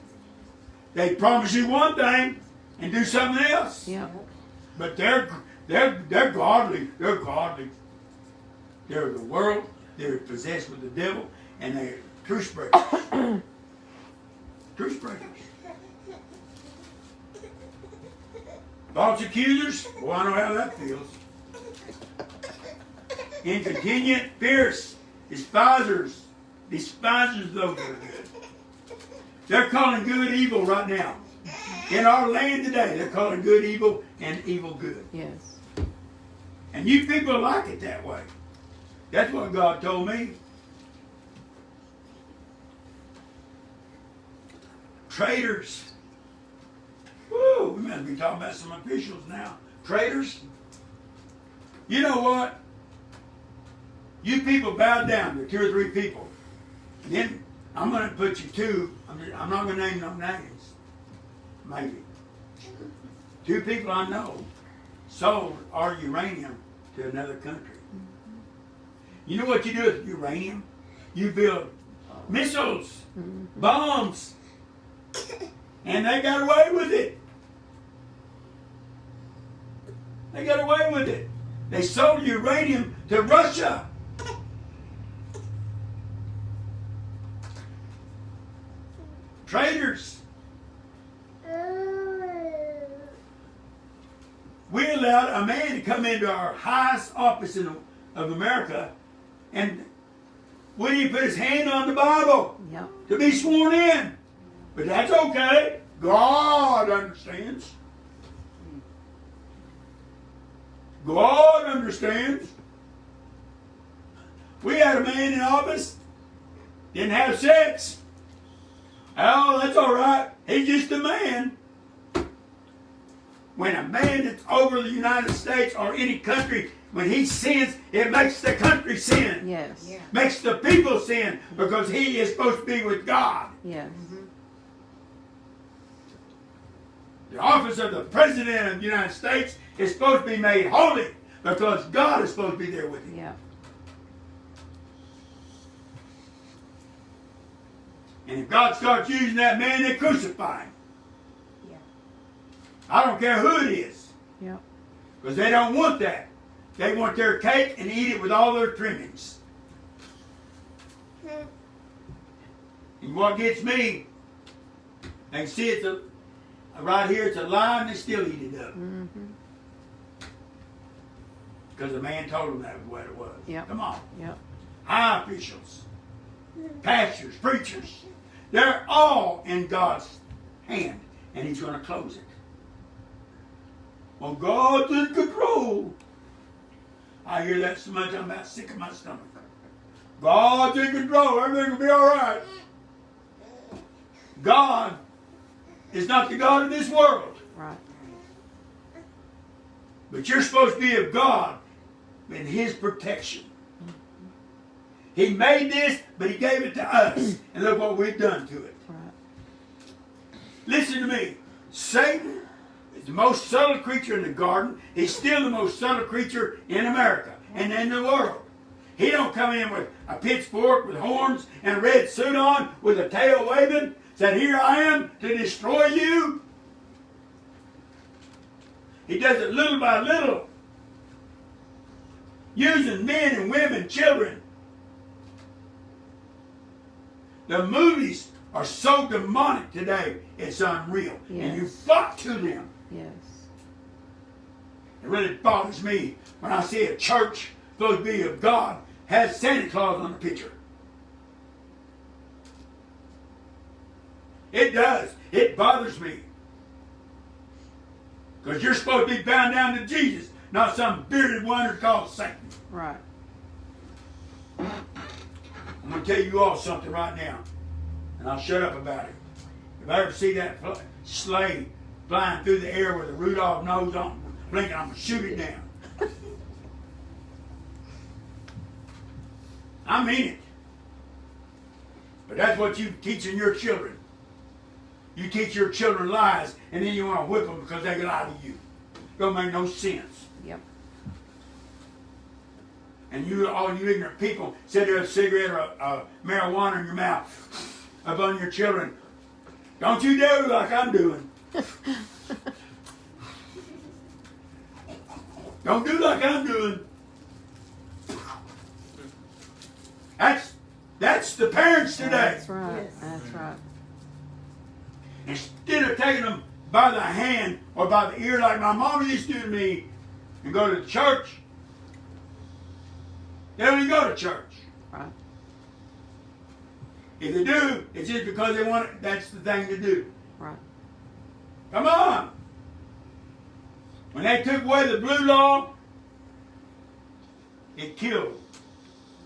They promise you one thing and do something else. Yeah. But they're godly. They're godly. They're the world. They're possessed with the devil, and they're truce breakers. Truce breakers. False accusers. Well, I know how that feels. Inconvenient, fierce, despisers. Despisers those that are good. They're calling good evil right now. In our land today, they're calling good evil and evil good. Yes. And you people like it that way. That's what God told me. Traitors. Woo, we must be talking about some officials now. Traitors. You know what? You people bowed down to 2 or 3 people. And then I'm going to put you 2. I'm not going to name no names. maybe. 2 people I know sold our uranium to another country. You know what you do with uranium? You build missiles, bombs, and they got away with it. They got away with it. They sold uranium to Russia. Traitors. We allowed a man to come into our highest office of America and wouldn't even put his hand on the Bible Yep. to be sworn in. But that's okay. God understands. God understands. We had a man in office, didn't have sex. Oh, that's all right. He's just a man. When a man that's over the United States or any country, when he sins, it makes the country sin. Yes. Yeah. Makes the people sin because he is supposed to be with God. Yes. The office of the President of the United States is supposed to be made holy because God is supposed to be there with him. Yeah. And if God starts using that man, they crucify him. Yeah. I don't care who it is. Yep. Because they don't want that. They want their cake and eat it with all their trimmings. And what gets me, they can see it's right here, it's a lie, and they still eat it up. Because the man told them that was what it was. Yep. Come on. Yep. High officials, pastors, preachers, they're all in God's hand, and he's going to close it. Well, God's in control. I hear that so much, I'm about sick of my stomach. God's in control. Everything will be all right. God is not the God of this world. Right. But you're supposed to be of God in his protection. He made this, but he gave it to us. And look what we've done to it. Right. Listen to me. Satan is the most subtle creature in the garden. He's still the most subtle creature in America and in the world. He don't come in with a pitchfork with horns and a red suit on with a tail waving. Said, here I am to destroy you. He does it little by little. Using men and women, children. The movies are so demonic today, it's unreal. Yes. And you flock to them. Yes. It really bothers me when I see a church supposed to be of God has Santa Claus on the picture. It does. It bothers me. Because you're supposed to be bound down to Jesus, not some bearded wonder called Satan. Right. I'm going to tell you all something right now, and I'll shut up about it. If I ever see that sleigh flying through the air with a Rudolph nose on, blinking, I'm going to shoot it down. I mean it. But that's what you teaching your children. You teach your children lies, and then you want to whip them because they lie to you. Don't make no sense. Yep. And you, all you ignorant people, sit there with a cigarette or a marijuana in your mouth up on your children. Don't you do like I'm doing. Don't do like I'm doing. That's the parents today. That's right. Yes. That's right. Instead of taking them by the hand or by the ear like my mom used to do to me and go to the church, they don't even go to church. Right. If they do, it's just because they want it. That's the thing to do. Right. Come on. When they took away the blue law, it killed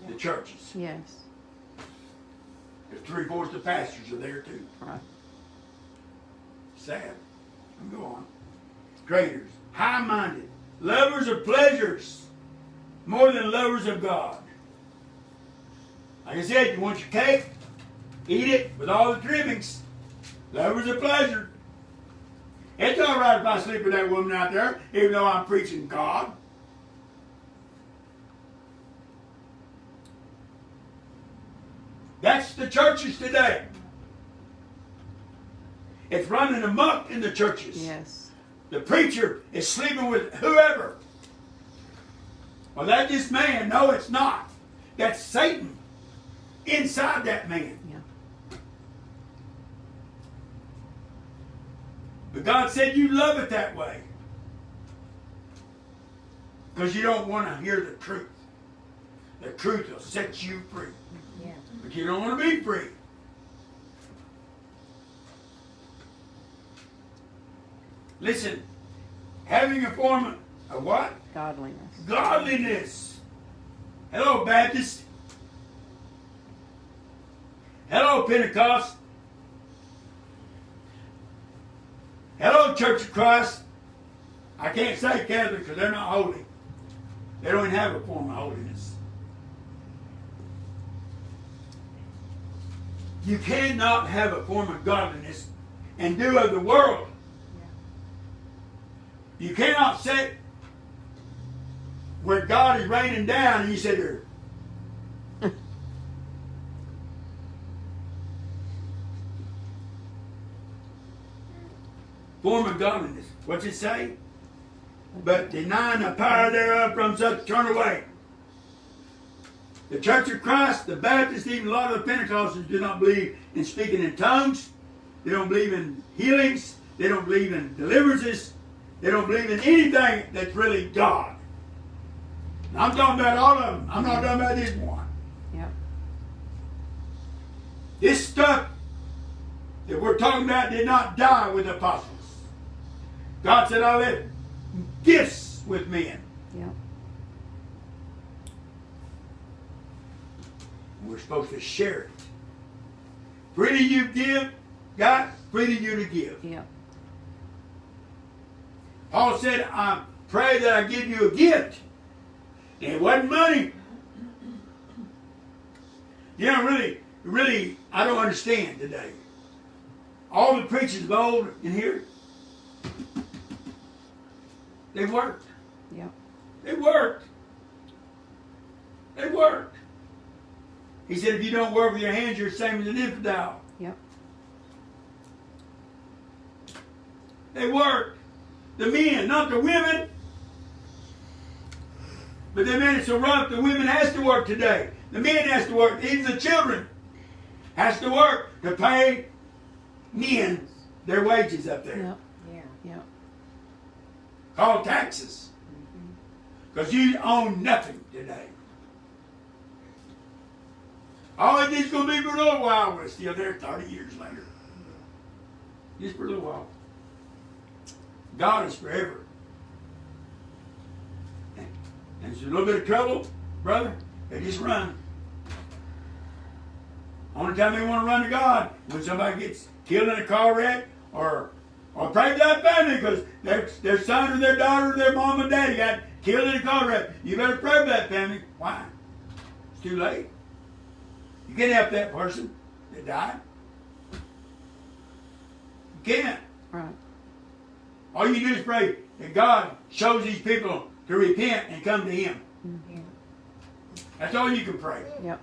the churches. Yes. There's 3/4 of the pastors are there too. Right. Sad. Go on. Traitors, high-minded, lovers of pleasures, more than lovers of God. Like I said, you want your cake, eat it with all the trimmings. Lovers of pleasure. It's all right if I sleep with that woman out there, even though I'm preaching God. That's the churches today. It's running amok in the churches. Yes. The preacher is sleeping with whoever. Well, that's just man. No, it's not. That's Satan inside that man. Yeah. But God said you love it that way. Because you don't want to hear the truth. The truth will set you free. Yeah. But you don't want to be free. Listen, having a form of what? Godliness. Godliness. Hello, Baptist. Hello, Pentecost. Hello, Church of Christ. I can't say Catholic because they're not holy. They don't even have a form of holiness. You cannot have a form of godliness and do of the world. You cannot sit where God is raining down and you sit there. Form of godliness. What's it say? But denying the power thereof from such turn away. The Church of Christ, the Baptists, even a lot of the Pentecostals do not believe in speaking in tongues. They don't believe in healings. They don't believe in deliverances. They don't believe in anything that's really God. And I'm talking about all of them. I'm not talking about this one. Yep. This stuff that we're talking about did not die with the apostles. God said, I left gifts with men. Yep. We're supposed to share it. Freely you give, God, freely you to give. Yep. Paul said, I pray that I give you a gift. And it wasn't money. You know, really, I don't understand today. All the preachers of old in here, they worked. Yep. They worked. They worked. He said, if you don't work with your hands, you're the same as an infidel. Yep. They worked. The men, not the women. But the men, it's so rough, the women has to work today. The men has to work. Even the children has to work to pay men their wages up there. Yep. Yeah. Yep. Called taxes. Because you own nothing today. All it is going to be for a little while. We're still there 30 years later. Just for a little while. God is forever. And there's a little bit of trouble, brother, they just run. Only time they want to run to God when somebody gets killed in a car wreck or pray for that family because their son or their daughter or their mom and daddy got killed in a car wreck. You better pray for that family. Why? It's too late. You can't help that person that died. You can't. Right. All you do is pray that God shows these people to repent and come to Him. Yeah. That's all you can pray. Yep.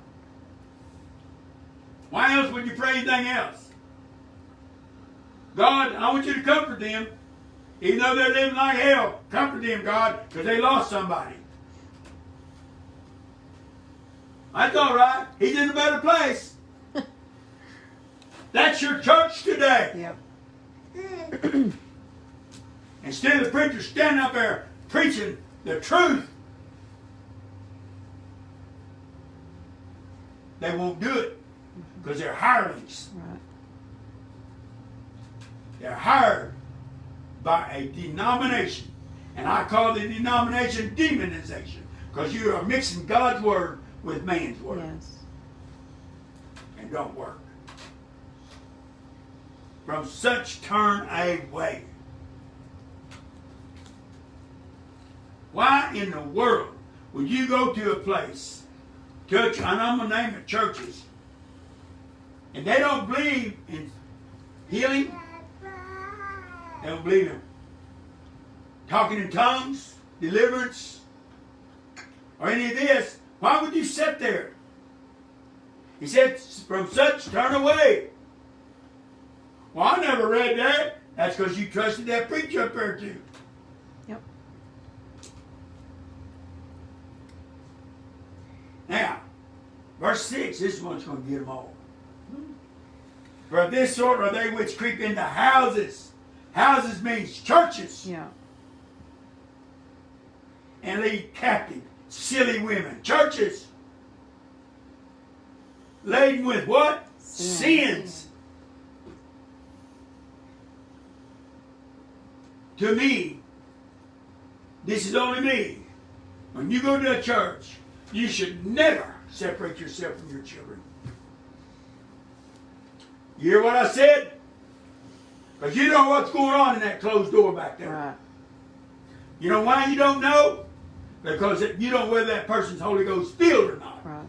Why else would you pray anything else? God, I want you to comfort them. Even though they're living like hell, comfort them, God, because they lost somebody. That's all right. He's in a better place. That's your church today. Yep. Instead of the preacher standing up there preaching the truth, they won't do it because they're hirelings. Right. They're hired by a denomination. And I call the denomination demonization because you are mixing God's word with man's word. Yes. And don't work. From such turn away. Why in the world would you go to a place, church, and I'm going to name it churches, and they don't believe in healing? They don't believe him. Talking in tongues, deliverance, or any of this. Why would you sit there? He said, from such turn away. Well, I never read that. That's because you trusted that preacher up there too. Yep. Now, verse 6, this one's going to get them all. For of this sort are they which creep into houses. Houses means churches. Yeah. And lead captive silly women. Churches. Laden with what? Sins. To me, this is only me. When you go to a church, you should never separate yourself from your children. You hear what I said? Because you know what's going on in that closed door back there. Right. You know why you don't know? Because you don't know whether that person's Holy Ghost filled or not. Right.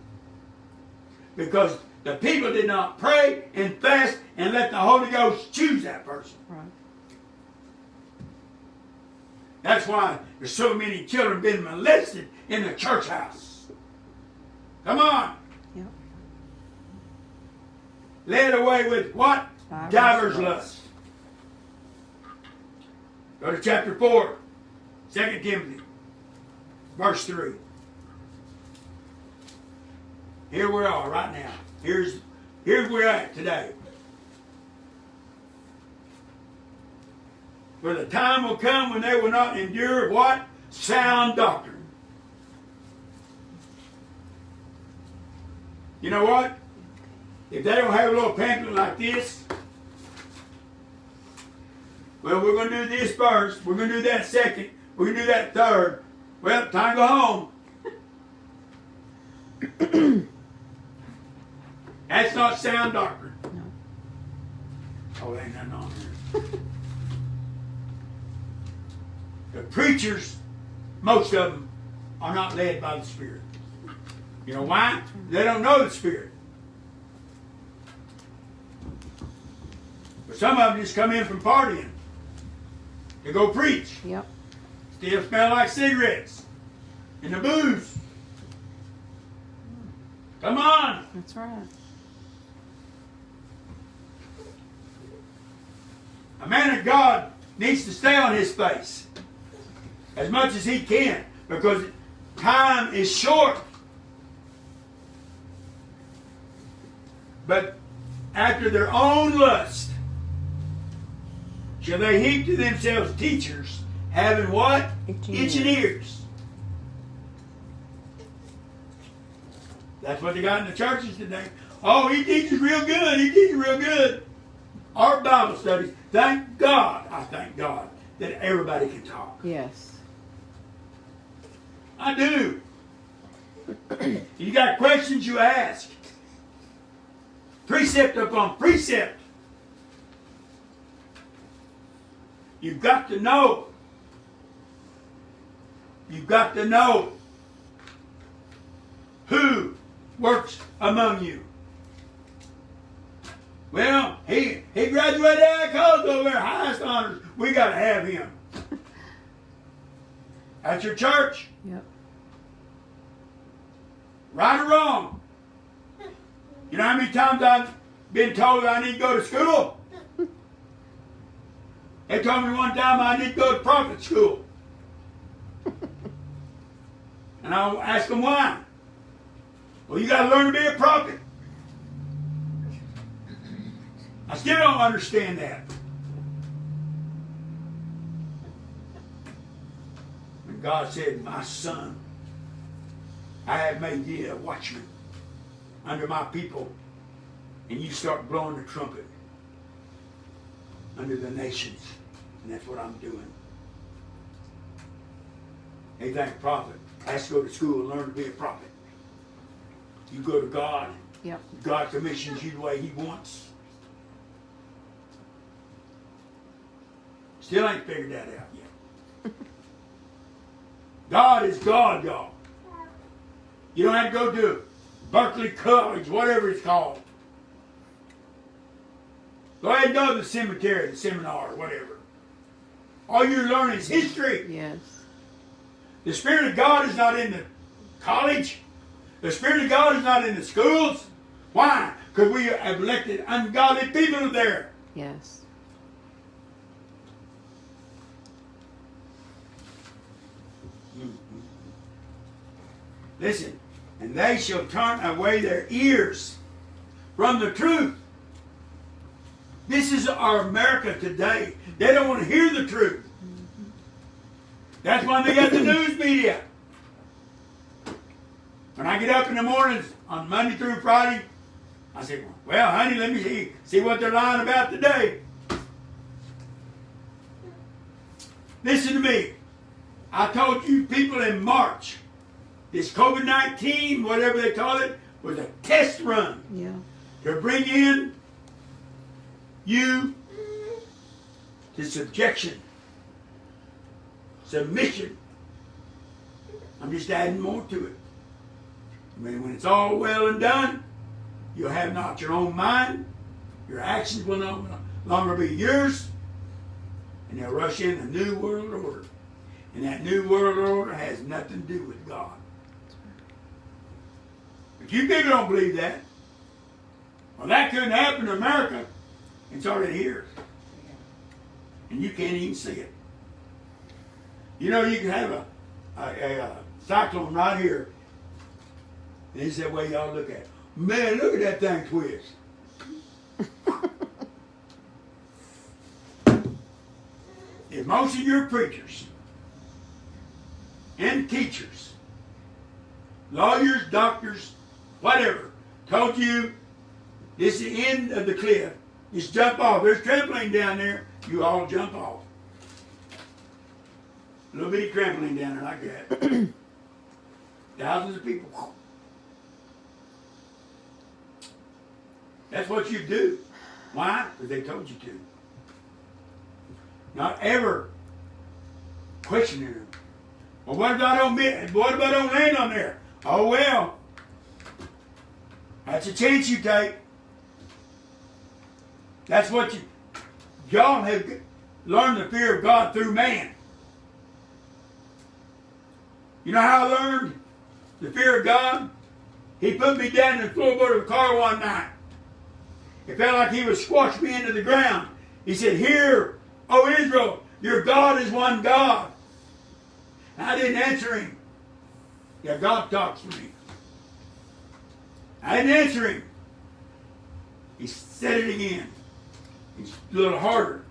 Because the people did not pray and fast and let the Holy Ghost choose that person. Right. That's why there's so many children being molested in the church house. Come on. Yep. Led away with what? Divers lust. Go to chapter 4, 2 Timothy, verse 3. Here we are right now. Here's where we're at today. For the time will come when they will not endure what? Sound doctrine. You know what? If they don't have a little pamphlet like this, well, we're going to do this first. We're going to do that second. We're going to do that third. Well, time to go home. That's not sound doctrine. No. Oh, there ain't nothing on there. The preachers, most of them, are not led by the Spirit. You know why? They don't know the Spirit. But some of them just come in from partying to go preach. Yep. Still smell like cigarettes and the booze. Come on. That's right. A man of God needs to stay on his face as much as he can because time is short. But after their own lust shall they heap to themselves teachers having what? Itching ears. That's what they got in the churches today. Oh, he teaches real good. He teaches real good. Our Bible studies, thank God, I thank God, that everybody can talk. Yes. I do. You got questions, you ask. Precept upon precept. You've got to know. You've got to know who works among you. Well, he graduated out of college over there, highest honors. We got to have him. At your church, Yep. right or wrong. You know how many times I've been told I need to go to school? They told me one time I need to go to prophet school. And I'll ask them why. Well, you got to learn to be a prophet. I still don't understand that. When God said, my son, I have made thee a watchman under my people, and you start blowing the trumpet under the nations. And that's what I'm doing. They think prophet has to go to school and learn to be a prophet. You go to God. Yep. God commissions you the way he wants. Still ain't figured that out yet. God is God, y'all. You don't have to go to Berkeley College, whatever it's called. Go ahead and go to the cemetery, the seminar, whatever. All you learn is history. Yes. The Spirit of God is not in the college. The Spirit of God is not in the schools. Why? Because we have elected ungodly people there. Yes. Listen, and they shall turn away their ears from the truth. This is our America today. They don't want to hear the truth. That's why they got the news media. When I get up in the mornings on Monday through Friday, I say, well, honey, let me see what they're lying about today. Listen to me. I told you people in March, this COVID-19, whatever they call it, was a test run. Yeah. To bring in you to subjection, submission. I'm just adding more to it. I mean, when it's all well and done, you'll have not your own mind, your actions will no longer be yours, and they'll rush in a new world order. And that new world order has nothing to do with God. But you people don't believe that. Well, that couldn't happen in America. It's already here. And you can't even see it. You know, you can have a cyclone right here. And it's that way y'all look at it. Man, look at that thing twist. If most of your preachers and teachers, lawyers, doctors, whatever, told you this is the end of the cliff, just jump off. There's trampoline down there. You all jump off. A little bitty trampoline down there like that. Thousands of people. That's what you do. Why? Because they told you to. Not ever questioning them. Well, what if I don't land on there? Oh well. That's a chance you take. That's what y'all have learned the fear of God through man. You know how I learned the fear of God? He put me down in the floorboard of a car one night. It felt like he was squashing me into the ground. He said, "Hear, O Israel, your God is one God." And I didn't answer him. Yeah, God talks to me. I didn't answer him. He said it again. He's a little harder.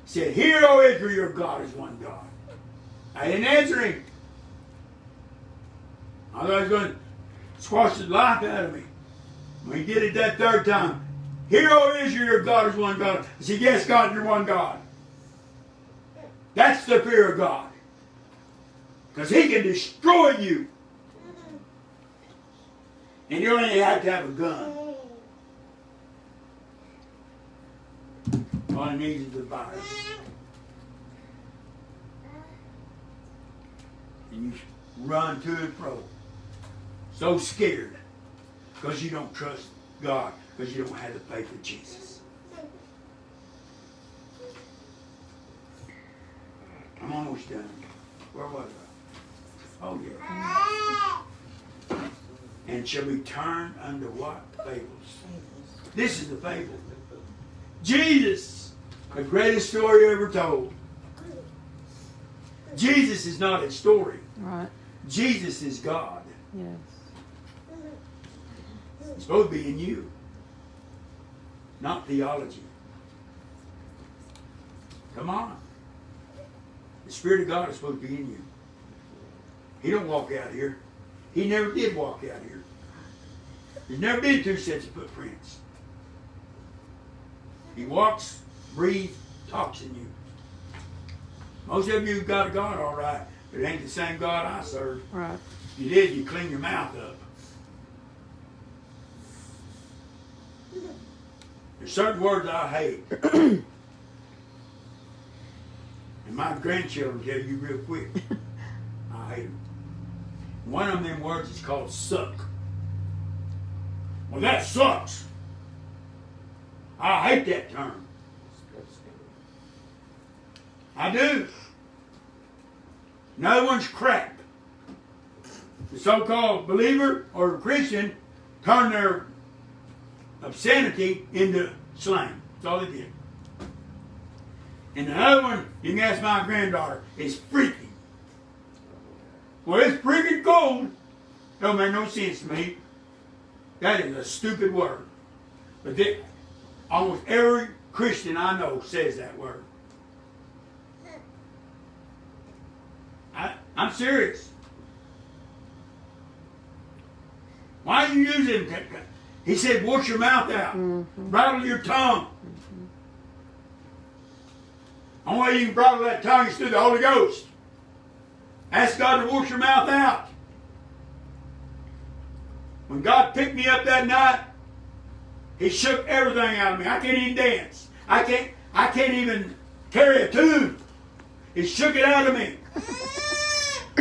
He said, "Hear, O Israel, your God is one God." I didn't answer him. I thought he was going to squash the life out of me. When he did it that third time, "Hear, O Israel, your God is one God." I said, "Yes, God, you're one God." That's the fear of God. Because he can destroy you. And you only have to have a gun. All he needs is the virus. And you run to and fro. So scared. Because you don't trust God. Because you don't have the faith of Jesus. I'm almost done. Where was I? Oh, yeah. And shall we turn unto what? Fables. This is the fable. Jesus, the greatest story ever told. Jesus is not a story. Right. Jesus is God. Yes. It's supposed to be in you. Not theology. Come on. The Spirit of God is supposed to be in you. He don't walk out here. He never did walk out here. There's never been two sets of footprints. He walks, breathes, talks in you. Most of you got a God all right, but it ain't the same God I serve. Right. If you did, you clean your mouth up. There's certain words I hate. And my grandchildren tell you real quick. I hate them. One of them words is called suck. Well, that sucks. I hate that term. I do. Another one's crap. The so-called believer or Christian turned their obscenity into slang. That's all they did. And the other one, you can ask my granddaughter, is freaking. Well, it's freaking cold. Don't make no sense to me. That is a stupid word. But almost every Christian I know says that word. I'm serious. Why are you using it? He said, wash your mouth out. Bridle your tongue. The only way you can bridle that tongue is through the Holy Ghost. Ask God to wash your mouth out. When God picked me up that night, He shook everything out of me. I can't even dance. I can't even carry a tune. He shook it out of me.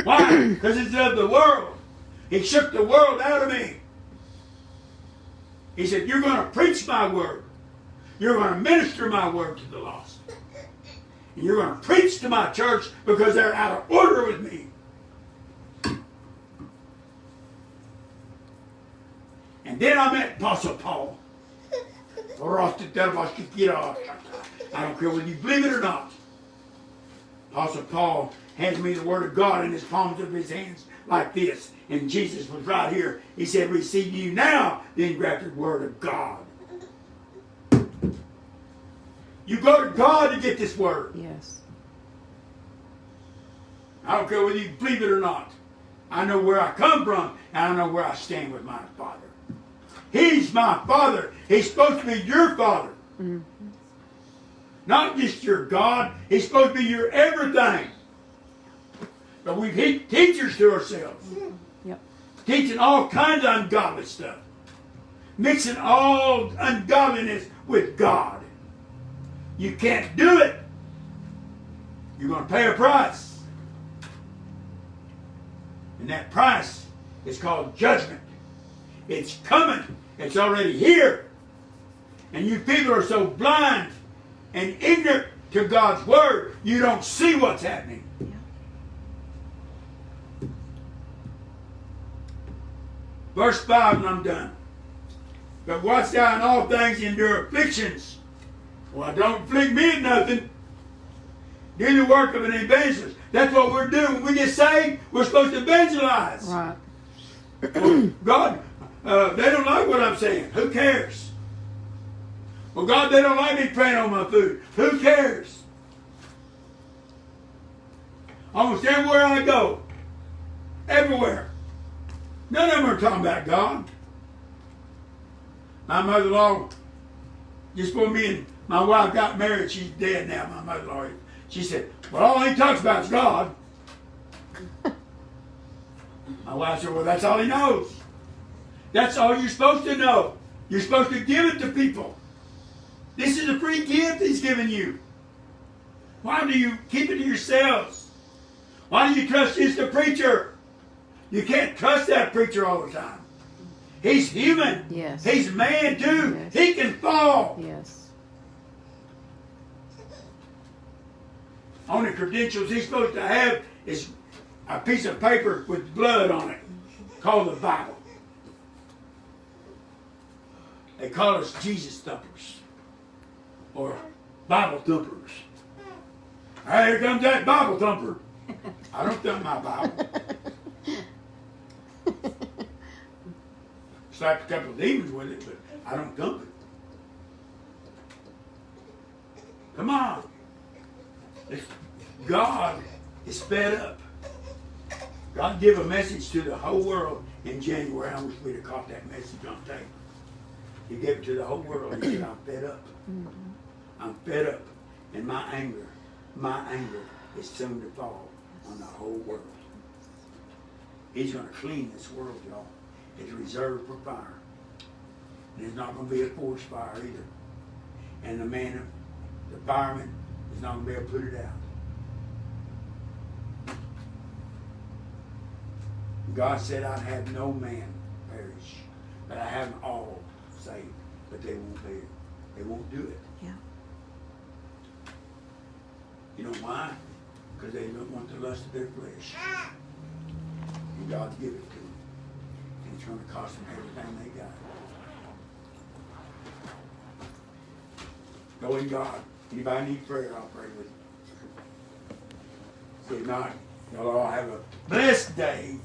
Why? Because it's of the world. He shook the world out of me. He said, you're going to preach my word. You're going to minister my word to the lost. And you're going to preach to my church because they're out of order with me. And then I met Apostle Paul. I don't care whether you believe it or not. Apostle Paul hands me the word of God in his palms of his hands like this. And Jesus was right here. He said, receive you now the engrafted word of God. You go to God to get this word. Yes. I don't care whether you believe it or not. I know where I come from, and I know where I stand with my Father. He's my Father. He's supposed to be your Father. Mm-hmm. Not just your God. He's supposed to be your everything. But we've hit teachers to ourselves. Yep. Teaching all kinds of ungodly stuff. Mixing all ungodliness with God. You can't do it. You're going to pay a price. And that price is called judgment. It's coming. It's already here. And you people are so blind and ignorant to God's word, you don't see what's happening. Yeah. Verse 5, and I'm done. But watch thou in all things endure afflictions. Well, don't afflict me at nothing. Do the work of an evangelist. That's what we're doing. When we get saved, we're supposed to evangelize. Right. Well, God, they don't like what I'm saying. Who cares? Well, God, they don't like me praying on my food. Who cares? Almost everywhere I go, everywhere, none of them are talking about God. My mother-in-law, just before me and my wife got married, she's dead now, my mother-in-law. She said, well, all he talks about is God. My wife said, well, that's all he knows. That's all you're supposed to know. You're supposed to give it to people. This is a free gift he's given you. Why do you keep it to yourselves? Why do you trust just the preacher? You can't trust that preacher all the time. He's human. Yes. He's man too. Yes. He can fall. Yes. Only credentials he's supposed to have is a piece of paper with blood on it called the Bible. They call us Jesus thumpers or Bible thumpers. Hey, here comes that Bible thumper. I don't thump my Bible. Slap a couple of demons with it, but I don't thump it. Come on. God is fed up. God gave a message to the whole world in January. I wish we'd have caught that message on tape. He gave it to the whole world. He said, I'm fed up. I'm fed up. And my anger is soon to fall on the whole world. He's going to clean this world, y'all. It's reserved for fire. And it's not going to be a forest fire either. And the fireman is not going to be able to put it out. God said, I'd have no man perish, but I have them all saved, but they won't do it. Yeah. You know why? Because they don't want the lust of their flesh. And God's give it to them. And it's going to cost them everything they got. Go in God. Anybody need prayer, I'll pray with you. If not, y'all all have a blessed day.